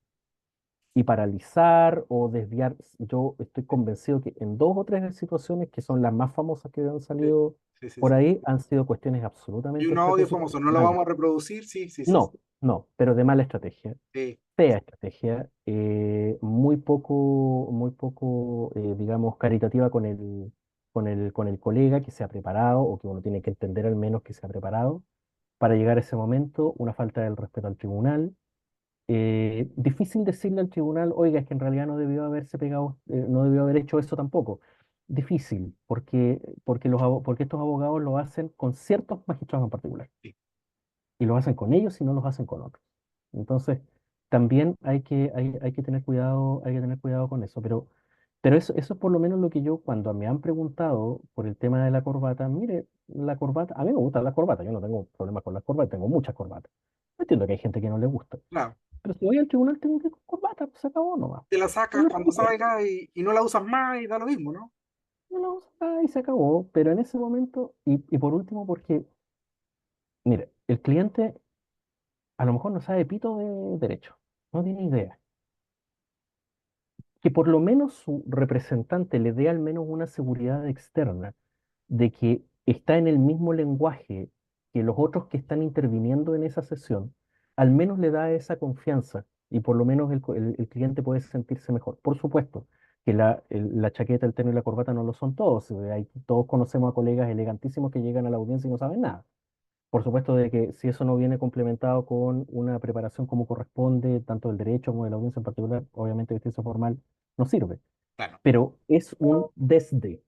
y paralizar o desviar. Yo estoy convencido que en dos o tres situaciones que son las más famosas que han Sí, salido sí, sí, por sí. ahí han sido cuestiones Y absolutamente un audio estratégicas famoso, no lo malas. vamos a reproducir, sí, sí, sí, sí. No, no, pero de mala estrategia, Sí, fea estrategia, muy poco, digamos, caritativa con el colega que se ha preparado o que uno tiene que entender al menos que se ha preparado para llegar a ese momento, una falta del respeto al tribunal. Difícil decirle al tribunal, oiga, es que en realidad no debió haberse pegado, no debió haber hecho eso tampoco. Difícil, porque estos abogados lo hacen con ciertos magistrados en particular sí, y lo hacen con ellos y no los hacen con otros. Entonces, también hay que tener cuidado con eso, pero eso es por lo menos lo que yo, cuando me han preguntado por el tema de la corbata, mire, la corbata, a mí me gusta la corbata, yo no tengo problemas con las corbatas, tengo muchas corbatas. Entiendo que hay gente que no le gusta, claro. pero si voy al tribunal tengo que ir con corbata, pues se acabó nomás. Te la Es sacas lo cuando único que hay. salga y no la usas más y da lo mismo, ¿no? No la usa y se acabó, pero en ese momento, y por último, porque, mire, el cliente a lo mejor no sabe pito de derecho, no tiene idea. Que por lo menos su representante le dé al menos una seguridad externa de que está en el mismo lenguaje que los otros que están interviniendo en esa sesión, al menos le da esa confianza y por lo menos el cliente puede sentirse mejor. Por supuesto que la chaqueta, el terno y la corbata no lo son todos. Todos conocemos a colegas elegantísimos que llegan a la audiencia y no saben nada. Por supuesto de que si eso no viene complementado con una preparación como corresponde, tanto del derecho como de la audiencia en particular, obviamente vestirse formal no sirve. Claro, Pero es un desde.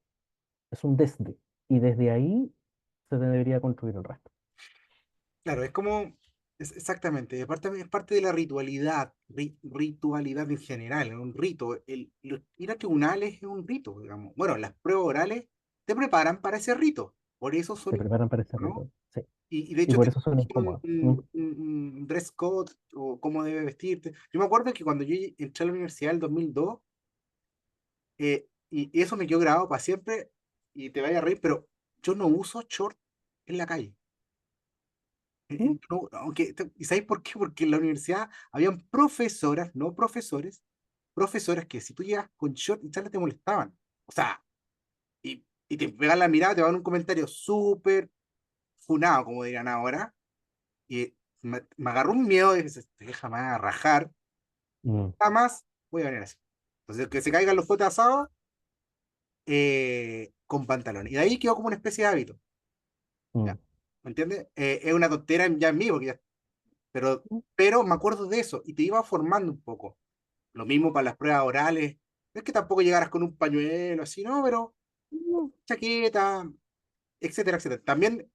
Y desde ahí se debería construir el resto. claro, es como, exactamente, y aparte es parte de la ritualidad, ritualidad en general, es un rito. Ir a tribunales es un rito, digamos. Bueno, las pruebas orales te preparan para ese rito, por eso son Se preparan para importantes, ese ¿no? reto. Sí. Y de Y hecho por te eso son exigen incómodas. Mm, un dress code o cómo debes vestirte. Yo me acuerdo que cuando yo entré a la universidad en el 2002, y eso me quedó grabado para siempre, y te vaya a reír, pero yo no uso short en la calle. mm, Aunque, ¿y sabéis por qué? Porque en la universidad habían profesoras, no profesores, profesoras que si tú llegas con short y charla te molestaban. O sea, y te pegan la mirada, te van un comentario súper funado, como dirán ahora, y me agarró un miedo de que se te deja más a rajar, mm, jamás voy a venir así. Entonces, que se caigan los potes asados con pantalón. Y de ahí quedó como una especie de hábito. mm, ¿Ya? ¿Me entiendes? Es una tontera ya en mí, porque mm, pero me acuerdo de eso y te iba formando un poco. Lo mismo para las pruebas orales. No es que tampoco llegaras con un pañuelo así, no, pero mm, chaqueta, etcétera, etcétera. También,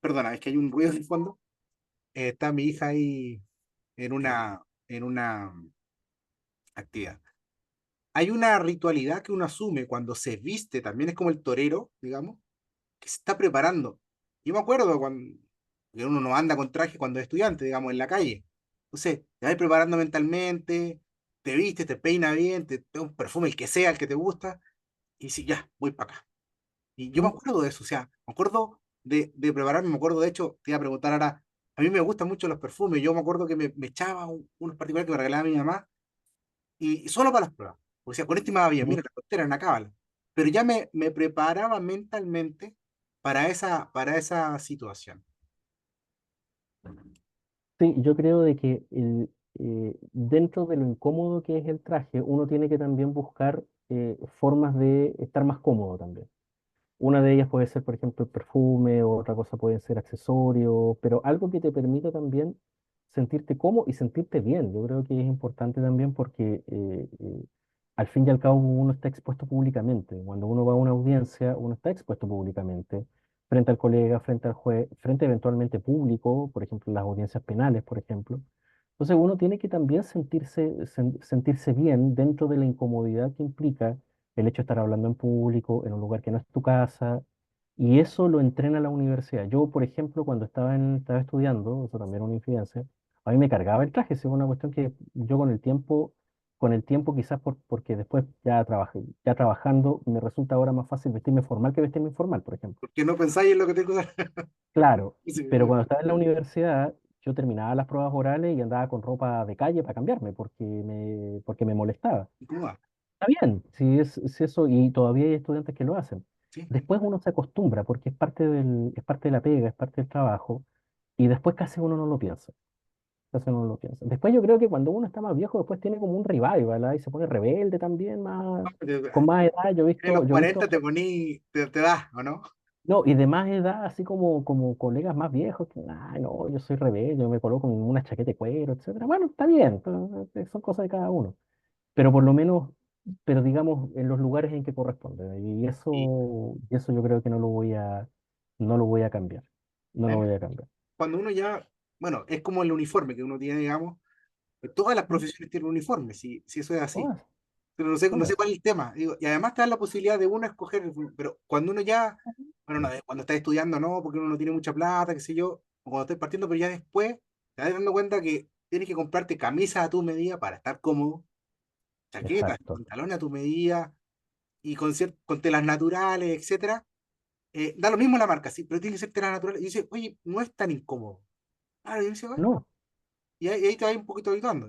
perdona, es que hay un ruido de fondo. Está mi hija ahí en una actividad. Hay una ritualidad que uno asume cuando se viste, también es como el torero, digamos, que se está preparando. Yo me acuerdo cuando que uno no anda con traje cuando es estudiante, digamos, en la calle. Entonces, te vas preparando mentalmente, te vistes, te peinas bien, te un perfume, el que sea, el que te gusta, y si ya, voy para acá. Y yo me ¿Mm? acuerdo de eso, o sea, me acuerdo de prepararme, me acuerdo, de hecho, te iba a preguntar ahora, a mí me gustan mucho los perfumes, yo me acuerdo que me echaba unos particulares que me regalaba mi mamá, y solo para las pruebas. O sea, con este me va bien, ¿Mm? mira, la tontera, una cábala. Pero ya me preparaba mentalmente para esa situación. Sí, yo creo de que dentro de lo incómodo que es el traje, uno tiene que también buscar formas de estar más cómodo también. Una de ellas puede ser, por ejemplo, el perfume, o otra cosa pueden ser accesorios, pero algo que te permita también sentirte cómodo y sentirte bien. Yo creo que es importante también porque al fin y al cabo uno está expuesto públicamente. Cuando uno va a una audiencia, uno está expuesto públicamente, frente al colega, frente al juez, frente eventualmente público, por ejemplo, en las audiencias penales, por ejemplo. Entonces uno tiene que también sentirse bien dentro de la incomodidad que implica el hecho de estar hablando en público, en un lugar que no es tu casa, y eso lo entrena la universidad. Yo, por ejemplo, cuando estaba estudiando, eso también es una infidencia, a mí me cargaba el traje, esa es una cuestión que yo con el tiempo quizás porque después ya trabajé, ya trabajando, me resulta ahora más fácil vestirme formal que vestirme informal, por ejemplo. Porque no pensáis en lo que tengo que hacer. Claro, Sí, pero cuando estaba en la universidad, yo terminaba las pruebas orales y andaba con ropa de calle para cambiarme, porque me molestaba. incomoda. Está bien, si eso, y todavía hay estudiantes que lo hacen. Sí, Después uno se acostumbra porque es parte de la pega, es parte del trabajo, y después casi uno no lo piensa. Casi uno no lo piensa. Después yo creo que cuando uno está más viejo, después tiene como un revival, ¿verdad? Y se pone rebelde también, con más edad. en los 40 te poní, te das, ¿o no? No, y de más edad, así como colegas más viejos, que, ay, no, yo soy rebelde, yo me coloco en una chaqueta de cuero, etcétera. Bueno, está bien, pero, son cosas de cada uno. Pero por lo menos, pero digamos, en los lugares en que corresponde. Y Y eso yo creo que no lo voy a cambiar. No lo además, voy a cambiar. cuando uno ya, bueno, es como el uniforme que uno tiene, digamos, todas las ¿Mm? profesiones tienen uniforme, si eso es así. Todas, Pero no sé todas. cuál es el tema. Digo, y además te da la posibilidad de uno escoger, pero cuando uno ya, bueno, no, cuando estás estudiando no, porque uno no tiene mucha plata, qué sé yo, o cuando estás partiendo, pero ya después te vas dando cuenta que tienes que comprarte camisas a tu medida para estar cómodo, chaquetas, Exacto. pantalones a tu medida, y con telas naturales, etcétera. Da lo mismo la marca, sí, pero tiene que ser telas naturales. Y dice, oye, no es tan incómodo. Ah, y dice, "Bueno", No, y ahí te vas un poquito habituando.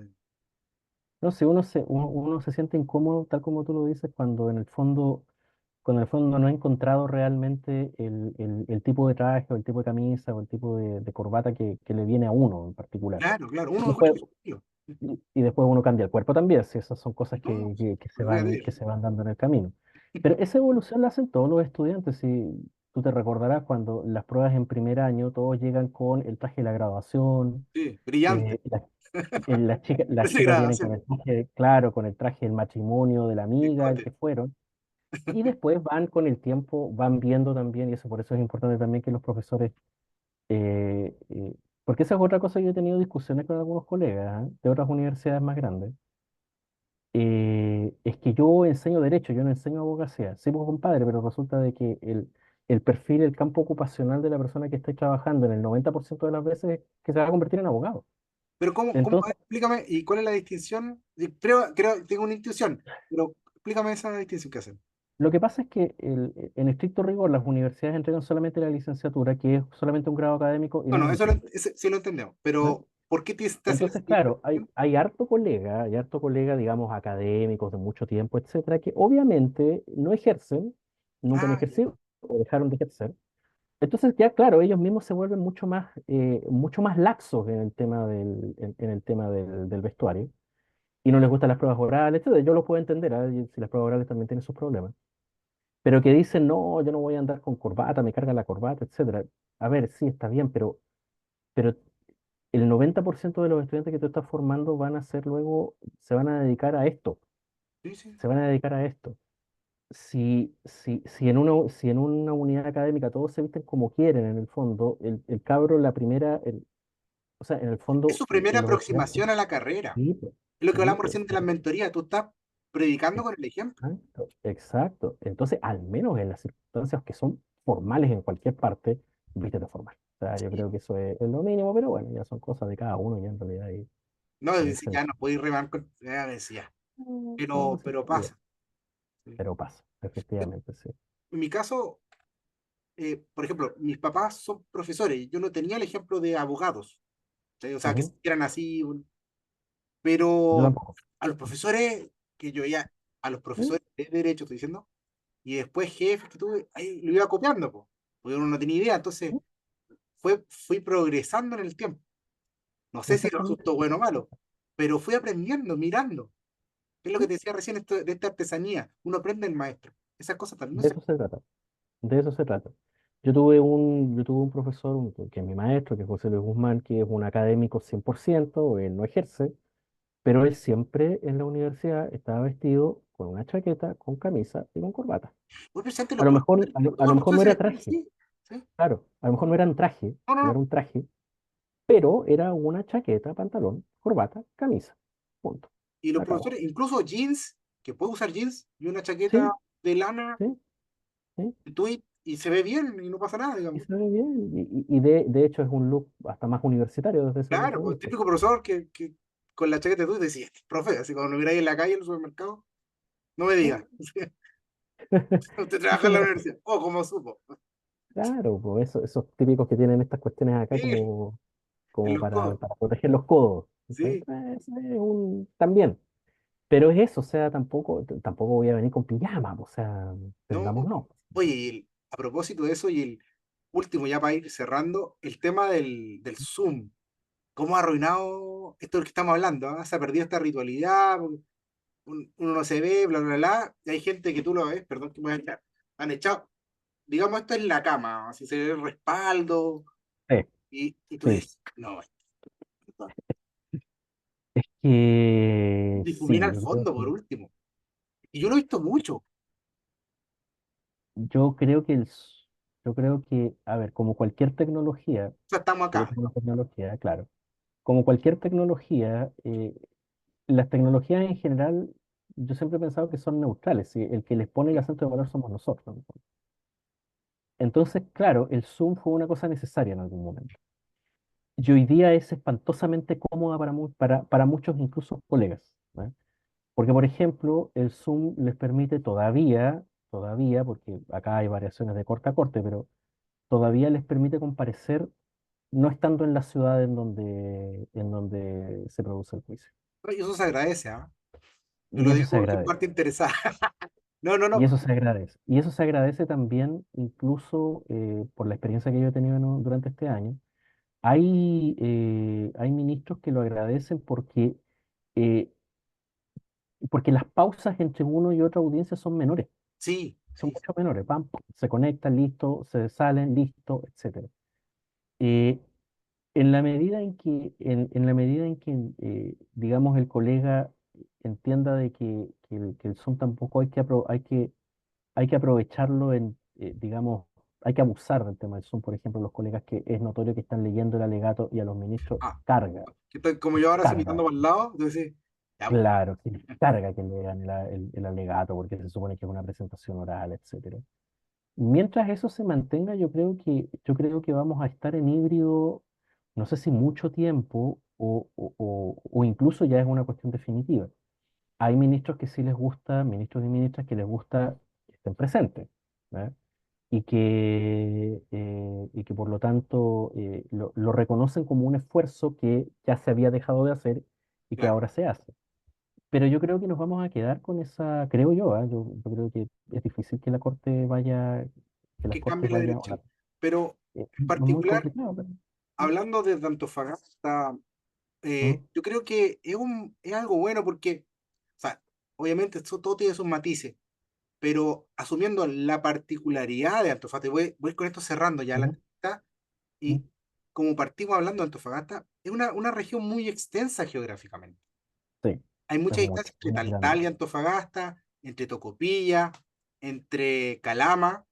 no sé, uno se siente incómodo, tal como tú lo dices, cuando en el fondo no ha encontrado realmente el tipo de traje o el tipo de camisa o el tipo de corbata que le viene a uno en particular. Claro, claro, Y uno mejor después, que su tío. y después uno cambia el cuerpo también, si esas son cosas No, que olvídate. se van dando en el camino. Pero esa evolución la hacen todos los estudiantes. Si tú te recordarás cuando las pruebas en primer año, todos llegan con el traje de la graduación, Sí, brillante. eh, las Parece chicas vienen con grabación. el traje, claro, con el traje del matrimonio de la amiga, el Escote. que fueron. Y después van con el tiempo, van viendo también, y eso por eso es importante también que los profesores, eh, eh, porque esa es otra cosa que yo he tenido discusiones con algunos colegas, de otras universidades más grandes, es que yo enseño derecho, yo no enseño abogacía. Sí, pues compadre, pero resulta de que el perfil, el campo ocupacional de la persona que esté trabajando en el 90% de las veces es que se va a convertir en abogado. Pero a ver, Entonces, explícame, ¿y cuál es la distinción? Creo, tengo una intuición, pero explícame esa distinción que hacen. lo que pasa es que en estricto rigor las universidades entregan solamente la licenciatura, que es solamente un grado académico y no es Bueno, un eso título. ese sí lo entendemos, ¿Ya? pero ¿por qué te hacen esa Entonces, claro, distinción? hay harto colega, digamos, académicos de mucho tiempo, etcétera, que obviamente no ejercen, nunca han Ah, ya. ejercido o dejaron de ejercer. Entonces, ya, claro, ellos mismos se vuelven mucho más laxos en el tema en el tema del vestuario y no les gustan las pruebas orales, etcétera. Yo lo puedo entender, ¿ah? Y si las pruebas orales también tienen sus problemas. Pero que dicen, no, yo no voy a andar con corbata, me carga la corbata, etcétera. A ver, sí, está bien, pero el 90% de los estudiantes que tú estás formando van a ser luego, se van a dedicar a esto, Sí, sí. se van a dedicar a esto. Si en una unidad académica todos se visten como quieren, en el fondo, el cabro, o sea, en el Es fondo, su primera los estudiantes, aproximación a la carrera. sí, pues, Es lo que sí, hablamos pues, recién de la mentoría. Tú estás predicando con el ejemplo. exacto, exacto. Entonces, al menos en las circunstancias que son formales en cualquier parte, vístete formal. O sea, yo Sí. creo que eso es lo mínimo, pero bueno, ya son cosas de cada uno, ya en realidad, No, en ese dice, ya no sentido. puedo ir rebanco, ya decía, No, sí, pero está bien. pasa. Sí. Pero pasa, efectivamente, sí. En mi caso, por ejemplo, mis papás son profesores, yo no tenía el ejemplo de abogados, ¿sí? O sea, que Ujú. eran así, Yo pero tampoco. a los profesores, que yo ya, a los ¿Mm? profesores de derecho estoy diciendo, y después jefes que tuve, ahí lo iba copiando, po, porque uno no tenía idea, entonces ¿Mm? fui progresando en el tiempo. No sé si Exactamente. resultó bueno o malo, pero fui aprendiendo, mirando. Es lo que ¿Mm? te decía recién de esta artesanía. Uno aprende el maestro. Esas cosas también De eso se trata. De eso se trata. Yo tuve un profesor, que es mi maestro, que es José Luis Guzmán, que es un académico 100%, él no ejerce, pero él siempre en la universidad estaba vestido con una chaqueta, con camisa y con corbata. muy presente A los lo mejor, profesores. a lo, a Todos lo los mejor no profesores era están traje, así. ¿Sí? claro, a lo mejor no eran traje, No, no, no era no. un traje, pero era una chaqueta, pantalón, corbata, camisa. Punto. Y Se los acabó. profesores, incluso jeans, que puede usar jeans y una chaqueta Sí, de lana, sí, sí. tweet, y se ve bien y no pasa nada, Y digamos. se ve bien. Y de hecho es un look hasta más universitario desde ese punto Claro, de pues, el vista. típico profesor que con la chaqueta de tweet decía, profe, así cuando lo miráis en la calle, en el supermercado, no me Sí. diga. Usted trabaja Eso en la me refiero. universidad. Oh, ¿cómo supo? Claro, pues esos típicos que tienen estas cuestiones acá Sí, como, en como los para, codos. para proteger los codos. ¿Cachai? Sí. Pues, también. Pero es eso, o sea, tampoco voy a venir con pijama, pues, o sea, No, entendámonos. oye, a propósito de eso, y el último, ya para ir cerrando, el tema del Zoom. ¿Cómo ha arruinado esto del que estamos hablando? ¿Ah? Se ha perdido esta ritualidad, porque uno no se ve, bla, bla, bla. Y hay gente que tú lo ves, perdón que me voy a echar, han echado, digamos, esto en la cama, así se ve el respaldo, Sí, y tú sí. dices, no, esto Es que difumina sí, al fondo por último. Y yo lo he visto mucho, o yo creo que yo creo que, a ver, como cualquier tecnología, sea, estamos yo acá. tengo una tecnología, claro, como cualquier tecnología, las tecnologías en general, yo siempre he pensado que son neutrales, ¿sí? El que les pone el acento de valor somos nosotros, ¿no? Entonces, claro, el Zoom fue una cosa necesaria en algún momento. Y hoy día es espantosamente cómoda para muchos, incluso colegas, ¿no? Porque, por ejemplo, el Zoom les permite todavía, porque acá hay variaciones de corte a corte, pero todavía les permite comparecer no estando en la ciudad en donde se produce el juicio. Y eso se agradece, ¿ah? Yo Y lo eso digo se porque es agradece. parte interesada. No, no, Y no. eso se agradece. Y eso se agradece también, incluso por la experiencia que yo he tenido durante este año. Hay ministros que lo agradecen eh, porque las pausas entre uno y otra audiencia son menores, Sí, son sí, sí. mucho menores. Van, se conectan, listo, se salen, listo, etcétera. Eh, en la medida en que digamos, el colega entienda de que el Zoom tampoco hay que aprovecharlo digamos, hay que abusar del tema del Zoom, por ejemplo, los colegas que es notorio que están leyendo el alegato y a los ministros Ah, carga, que estoy como yo ahora así carga. mirando para el lado, entonces, ya, pues, Claro, que les carga que lean el alegato porque se supone que es una presentación oral, etcétera. Mientras eso se mantenga, yo creo que vamos a estar en híbrido, no sé si mucho tiempo o incluso ya es una cuestión definitiva. Hay ministros que sí les gusta, ministros y ministras que les gusta que estén presentes, ¿verdad? Y que por lo tanto lo reconocen como un esfuerzo que ya se había dejado de hacer y que claro. ahora se hace. Pero yo creo que nos vamos a quedar con esa, creo yo, ¿ah? Yo creo que es difícil que la Corte vaya, que las Que Cortes cambie la vayan, dirección. Pero en es muy particular, complicado, pero... hablando de Antofagasta, ¿Mm? yo creo que es algo bueno porque, o sea, obviamente todo tiene sus matices, pero asumiendo la particularidad de Antofagasta, y voy con esto cerrando ya la ¿Mm? entrevista, ¿Mm? y como partimos hablando de Antofagasta, es una región muy extensa geográficamente. Sí, Hay es mucha mucho, distancia entre muy grande. Taltal y Antofagasta, entre Tocopilla, entre Calama,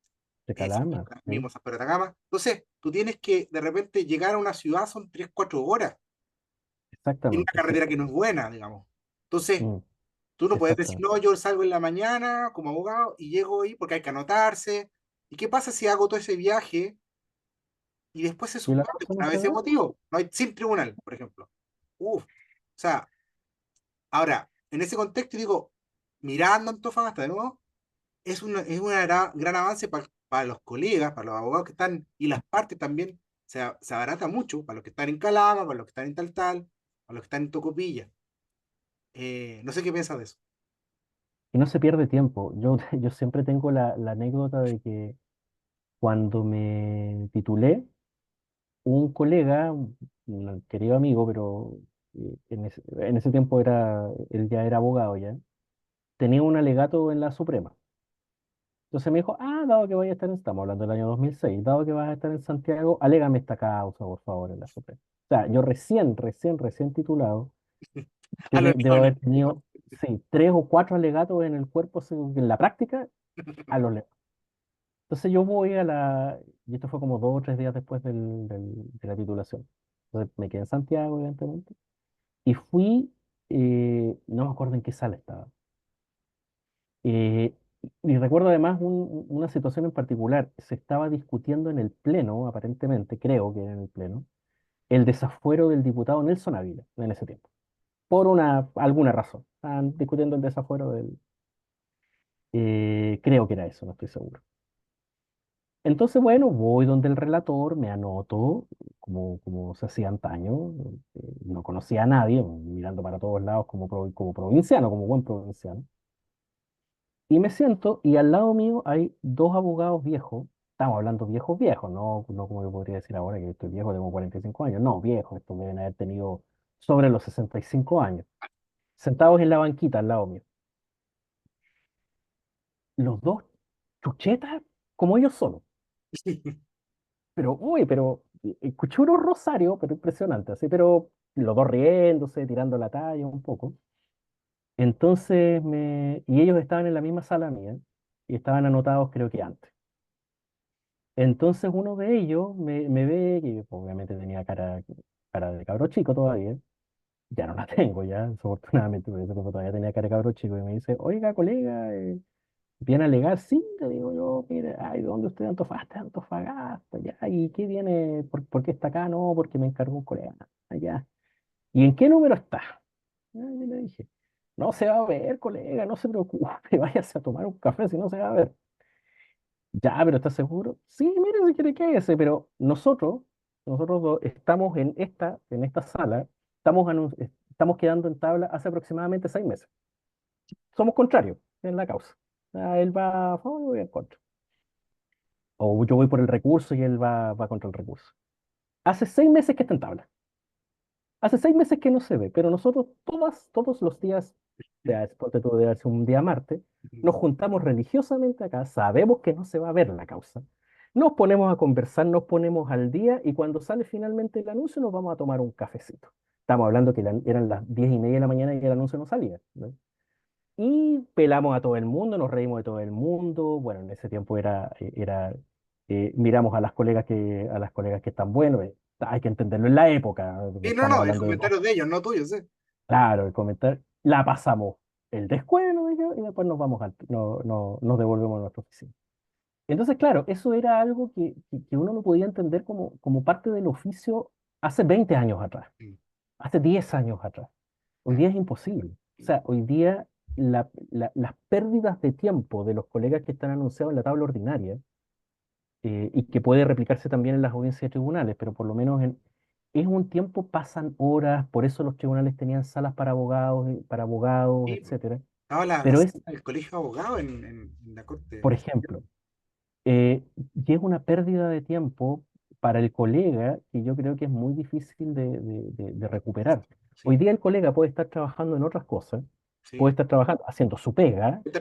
De Calama, ¿sí? mismo San Pedro de Atacama. Entonces, tú tienes que de repente llegar a una ciudad, son 3 4 horas, en una Exactamente, sí. carretera que no es buena, digamos. Entonces, Mm, tú no puedes decir, exactamente. no, yo salgo en la mañana como abogado y llego ahí porque hay que anotarse, ¿Y qué pasa si hago todo ese viaje y después se ¿Y la suspende cosa no por se ese da? motivo? No hay, sin tribunal, por ejemplo. Uf. O sea, ahora, en ese contexto digo, mirando Antofagasta de nuevo, es una gran avance para los colegas, para los abogados que están, y las partes también se abarata mucho, para los que están en Calama, para los que están en Taltal, para los que están en Tocopilla. No sé qué piensas de eso. Y no se pierde tiempo. Yo, yo siempre tengo la anécdota de que cuando me titulé, un colega, un querido amigo, pero en ese tiempo él ya era abogado ya, tenía un alegato en la Suprema. Entonces me dijo, dado que voy a estar estamos hablando del año 2006, dado que vas a estar en Santiago, alégame esta causa, por favor, en la Suprema. O sea, yo recién titulado, A los debo leones. haber tenido, sí, 3 o 4 alegatos en el cuerpo, en la práctica, a los legatos. Entonces yo voy y esto fue como 2 o 3 días después de la titulación. Entonces me quedé en Santiago, evidentemente, y fui, no me acuerdo en qué sala estaba. Eh, y recuerdo además una situación en particular. Se estaba discutiendo en el Pleno, aparentemente, creo que era en el Pleno, el desafuero del diputado Nelson Ávila en ese tiempo, por alguna razón. Estaban discutiendo el desafuero creo que era eso, no estoy seguro. Entonces, bueno, voy donde el relator, me anoto, como se hacía antaño, no conocía a nadie, mirando para todos lados como provinciano, como buen provinciano. Y me siento y al lado mío hay 2 abogados viejos. Estamos hablando viejos viejos, no como yo podría decir ahora que estoy viejo, tengo 45 años. No, viejos, estos deben haber tenido sobre los 65 años. Sentados en la banquita al lado mío. Los dos chuchetas como ellos solos. Pero, uy, escuché unos rosarios, pero impresionante, así, pero los dos riéndose, tirando la talla un poco. Entonces, y ellos estaban en la misma sala mía y estaban anotados creo que antes. Entonces uno de ellos me ve, que obviamente tenía cara de cabro chico todavía, ya no la tengo ya, desafortunadamente, porque ese tiempo todavía tenía cara de cabro chico, y me dice, oiga, colega, ¿viene a alegar? Sí, le digo yo, mire, ay, ¿de dónde usted? De Antofagasta, de Antofagasta, ya, ¿y qué viene? ¿Por qué está acá? No, porque me encargó un colega, allá. ¿Y en qué número está? Yo le dije, no se va a ver, colega, no se preocupe, váyase a tomar un café si no se va a ver. Ya, pero ¿estás seguro? Sí, mire, si quiere quédese, pero nosotros dos estamos en esta sala, estamos quedando en tabla hace aproximadamente 6 meses. Somos contrarios en la causa. Él va a favor y yo voy en contra. O yo voy por el recurso y él va contra el recurso. Hace 6 meses que está en tabla. Hace 6 meses que no se ve, pero nosotros todos los días, ponte tú, debe ser un día martes, nos juntamos religiosamente acá, sabemos que no se va a ver la causa, nos ponemos a conversar, nos ponemos al día y cuando sale finalmente el anuncio nos vamos a tomar un cafecito. Estamos hablando que eran las 10:30 de la mañana y el anuncio no salía, ¿no? Y pelamos a todo el mundo, nos reímos de todo el mundo. Bueno, en ese tiempo miramos a las colegas que están buenos. Hay que entenderlo en la época, ¿no? Porque Sí, no, estamos no, es hablando de dos. comentarios de ellos, no tuyos, ¿eh? Claro, el comentar, la pasamos el descuento y después nos devolvemos a nuestra oficina. Entonces, claro, eso era algo que uno no podía entender como parte del oficio hace 20 años atrás, Mm, hace 10 años atrás. Hoy mm, día es imposible. O sea, hoy día las pérdidas de tiempo de los colegas que están anunciados en la tabla ordinaria, y que puede replicarse también en las audiencias de tribunales, pero por lo menos es un tiempo, pasan horas, por eso los tribunales tenían salas para abogados, sí, pues. etcétera. Estaba la Pero sala es, del colegio de abogados en la por corte. ejemplo, y es una pérdida de tiempo para el colega que yo creo que es muy difícil de recuperar. Hoy Sí, día el colega puede estar trabajando en otras cosas, puede sí. estar trabajando, Estás haciendo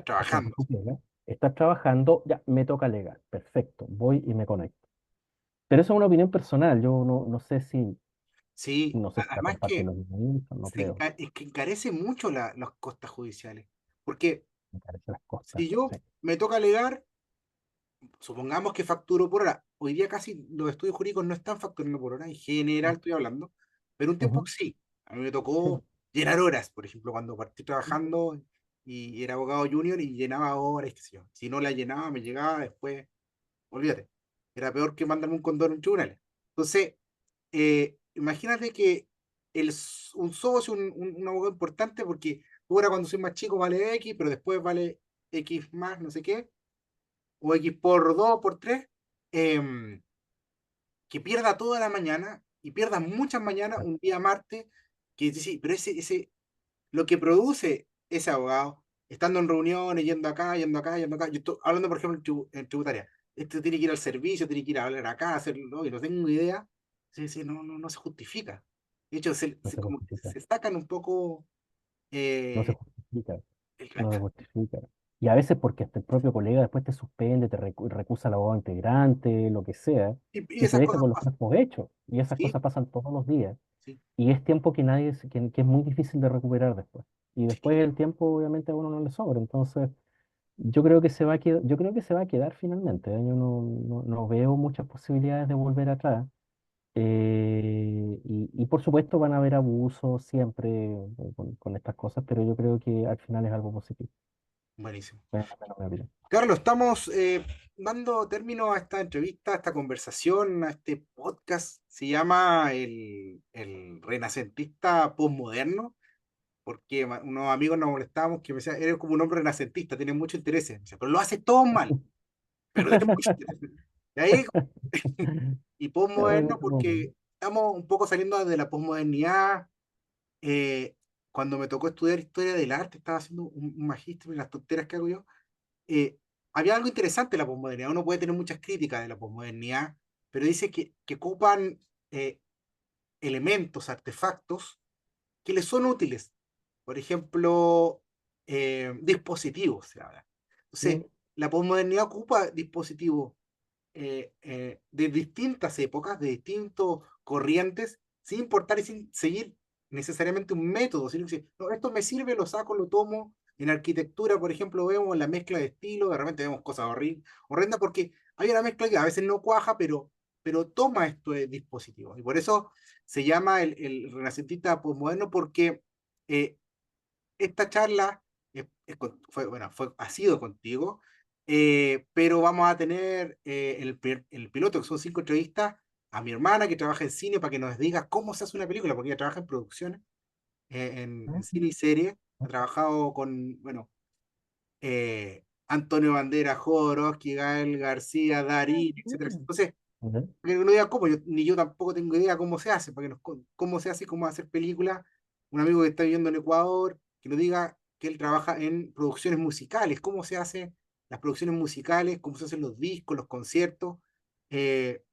trabajando. su pega, está trabajando, ya me toca alegar, perfecto, voy y me conecto. Pero eso es una opinión personal, yo no sé si, Sí, no sé si la además comparten que los mismos, no creo, es que encarece mucho las costas judiciales. Porque me parece las costas, si yo sí. me toca alegar, supongamos que facturo por hora. Hoy día casi los estudios jurídicos no están facturando por hora, en general estoy hablando, pero un tiempo Ujú, sí. A mí me sí. tocó llenar horas, por ejemplo, cuando partí trabajando y era abogado junior y llenaba horas, qué sé yo. Si no la llenaba, me llegaba después. olvídate, era peor que mandarme un condón en tribunales. Entonces, imagínate que un socio, un abogado importante, porque tú ahora cuando soy más chico vale X, pero después vale X más, no sé qué, o X por 2 por 3, que pierda toda la mañana y pierda muchas mañanas un día martes, que sí, pero lo que produce ese abogado, estando en reuniones, yendo acá, yendo acá, yendo acá, yo estoy hablando, por ejemplo, en tributaria, este tiene que ir al servicio, tiene que ir a hablar acá, hacerlo, y no tengo idea, sí, sí, no se justifica. De hecho, No se como que justifica, se sacan un poco no se eh, justifica, el no se justifica. Y a veces porque hasta el propio colega después te suspende, te recusa al abogado integrante, lo que sea, y y te esas deja cosas con los pasan, trapos hechos. Y esas sí, cosas pasan todos los días. sí, Y es tiempo que que es muy difícil de recuperar después. Y después sí, el tiempo obviamente a uno no le sobra. Entonces, yo creo que se va a quedar, yo creo que se va a quedar finalmente. ¿Eh? Yo no veo muchas posibilidades de volver atrás. Y por supuesto van a haber abusos siempre con estas cosas, pero yo creo que al final es algo positivo. buenísimo. Bueno, mi opinión. Carlos, estamos dando término a esta entrevista, a esta conversación, a este podcast. Se llama el Renacentista Postmoderno, porque unos amigos nos molestábamos que me decían, eres como un hombre renacentista, tienes mucho interés. Me decía, pero lo haces todo mal, pero tienes mucho interés. Y ahí, y Ay, postmoderno, bueno, porque estamos un poco saliendo de la postmodernidad. eh, Cuando me tocó estudiar historia del arte, estaba haciendo un magíster en las tonteras que hago yo. eh, Había algo interesante en la posmodernidad. Uno puede tener muchas críticas de la posmodernidad, pero dice que ocupan eh, elementos, artefactos que les son útiles. Por ejemplo, dispositivos, se habla. Entonces, sí, la posmodernidad ocupa dispositivos de distintas épocas, de distintos corrientes, sin importar y sin seguir necesariamente un método, sino que no, esto me sirve, lo saco, lo tomo. En arquitectura, por ejemplo, vemos la mezcla de estilo, de repente vemos cosas horrendas porque hay una mezcla que a veces no cuaja, pero toma estos dispositivos. Y por eso se llama el renacentista postmoderno, porque eh, esta charla bueno, ha sido contigo, pero vamos a tener el piloto, que son 5 entrevistas, a mi hermana que trabaja en cine para que nos diga cómo se hace una película, porque ella trabaja en producciones, en cine y serie, ha trabajado con, bueno, Antonio Banderas, Jodorowsky, Gael García, Darín, etcétera, etcétera. Entonces, ujú, para que no diga cómo, ni yo tampoco tengo idea cómo se hace, para que cómo se hace y cómo hacer películas. Un amigo que está viviendo en Ecuador, que nos diga que él trabaja en producciones musicales, cómo se hacen las producciones musicales, cómo se hacen los discos, los conciertos. Eh,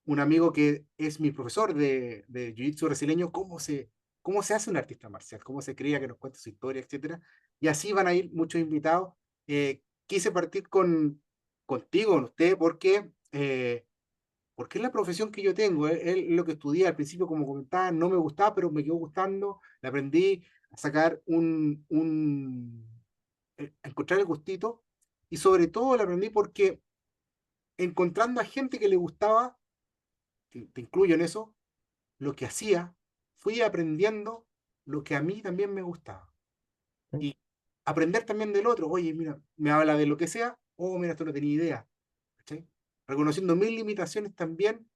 un amigo que es mi profesor de Jiu-Jitsu brasileño, cómo se hace un artista marcial, cómo se crea, que nos cuente su historia, etcétera. Y así van a ir muchos invitados. Quise partir contigo, con usted, porque es la profesión que yo tengo, es lo que estudié al principio, como comentaba, no me gustaba, pero me quedó gustando, le aprendí a sacar a encontrar el gustito, y sobre todo le aprendí porque encontrando a gente que le gustaba, te incluyo en eso, lo que hacía, fui aprendiendo lo que a mí también me gustaba. sí, Y aprender también del otro, oye, mira, me habla de lo que sea, oh, mira, esto no tenía idea, ¿cachai? Reconociendo mis limitaciones también,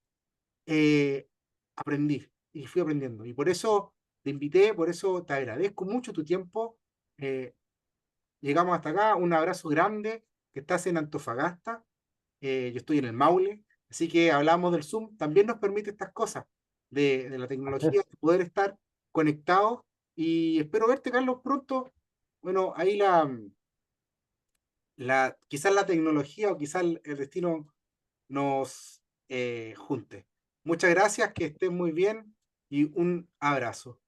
eh, aprendí y fui aprendiendo. Y por eso te invité, por eso te agradezco mucho tu tiempo. Eh, Llegamos hasta acá, un abrazo grande, que estás en Antofagasta, yo estoy en el Maule, así que hablamos del Zoom, también nos permite estas cosas de la así tecnología, es. de poder estar conectados y espero verte, Carlos, pronto. Bueno, ahí quizás la tecnología o quizás el destino nos junte. Muchas gracias, que estés muy bien y un abrazo.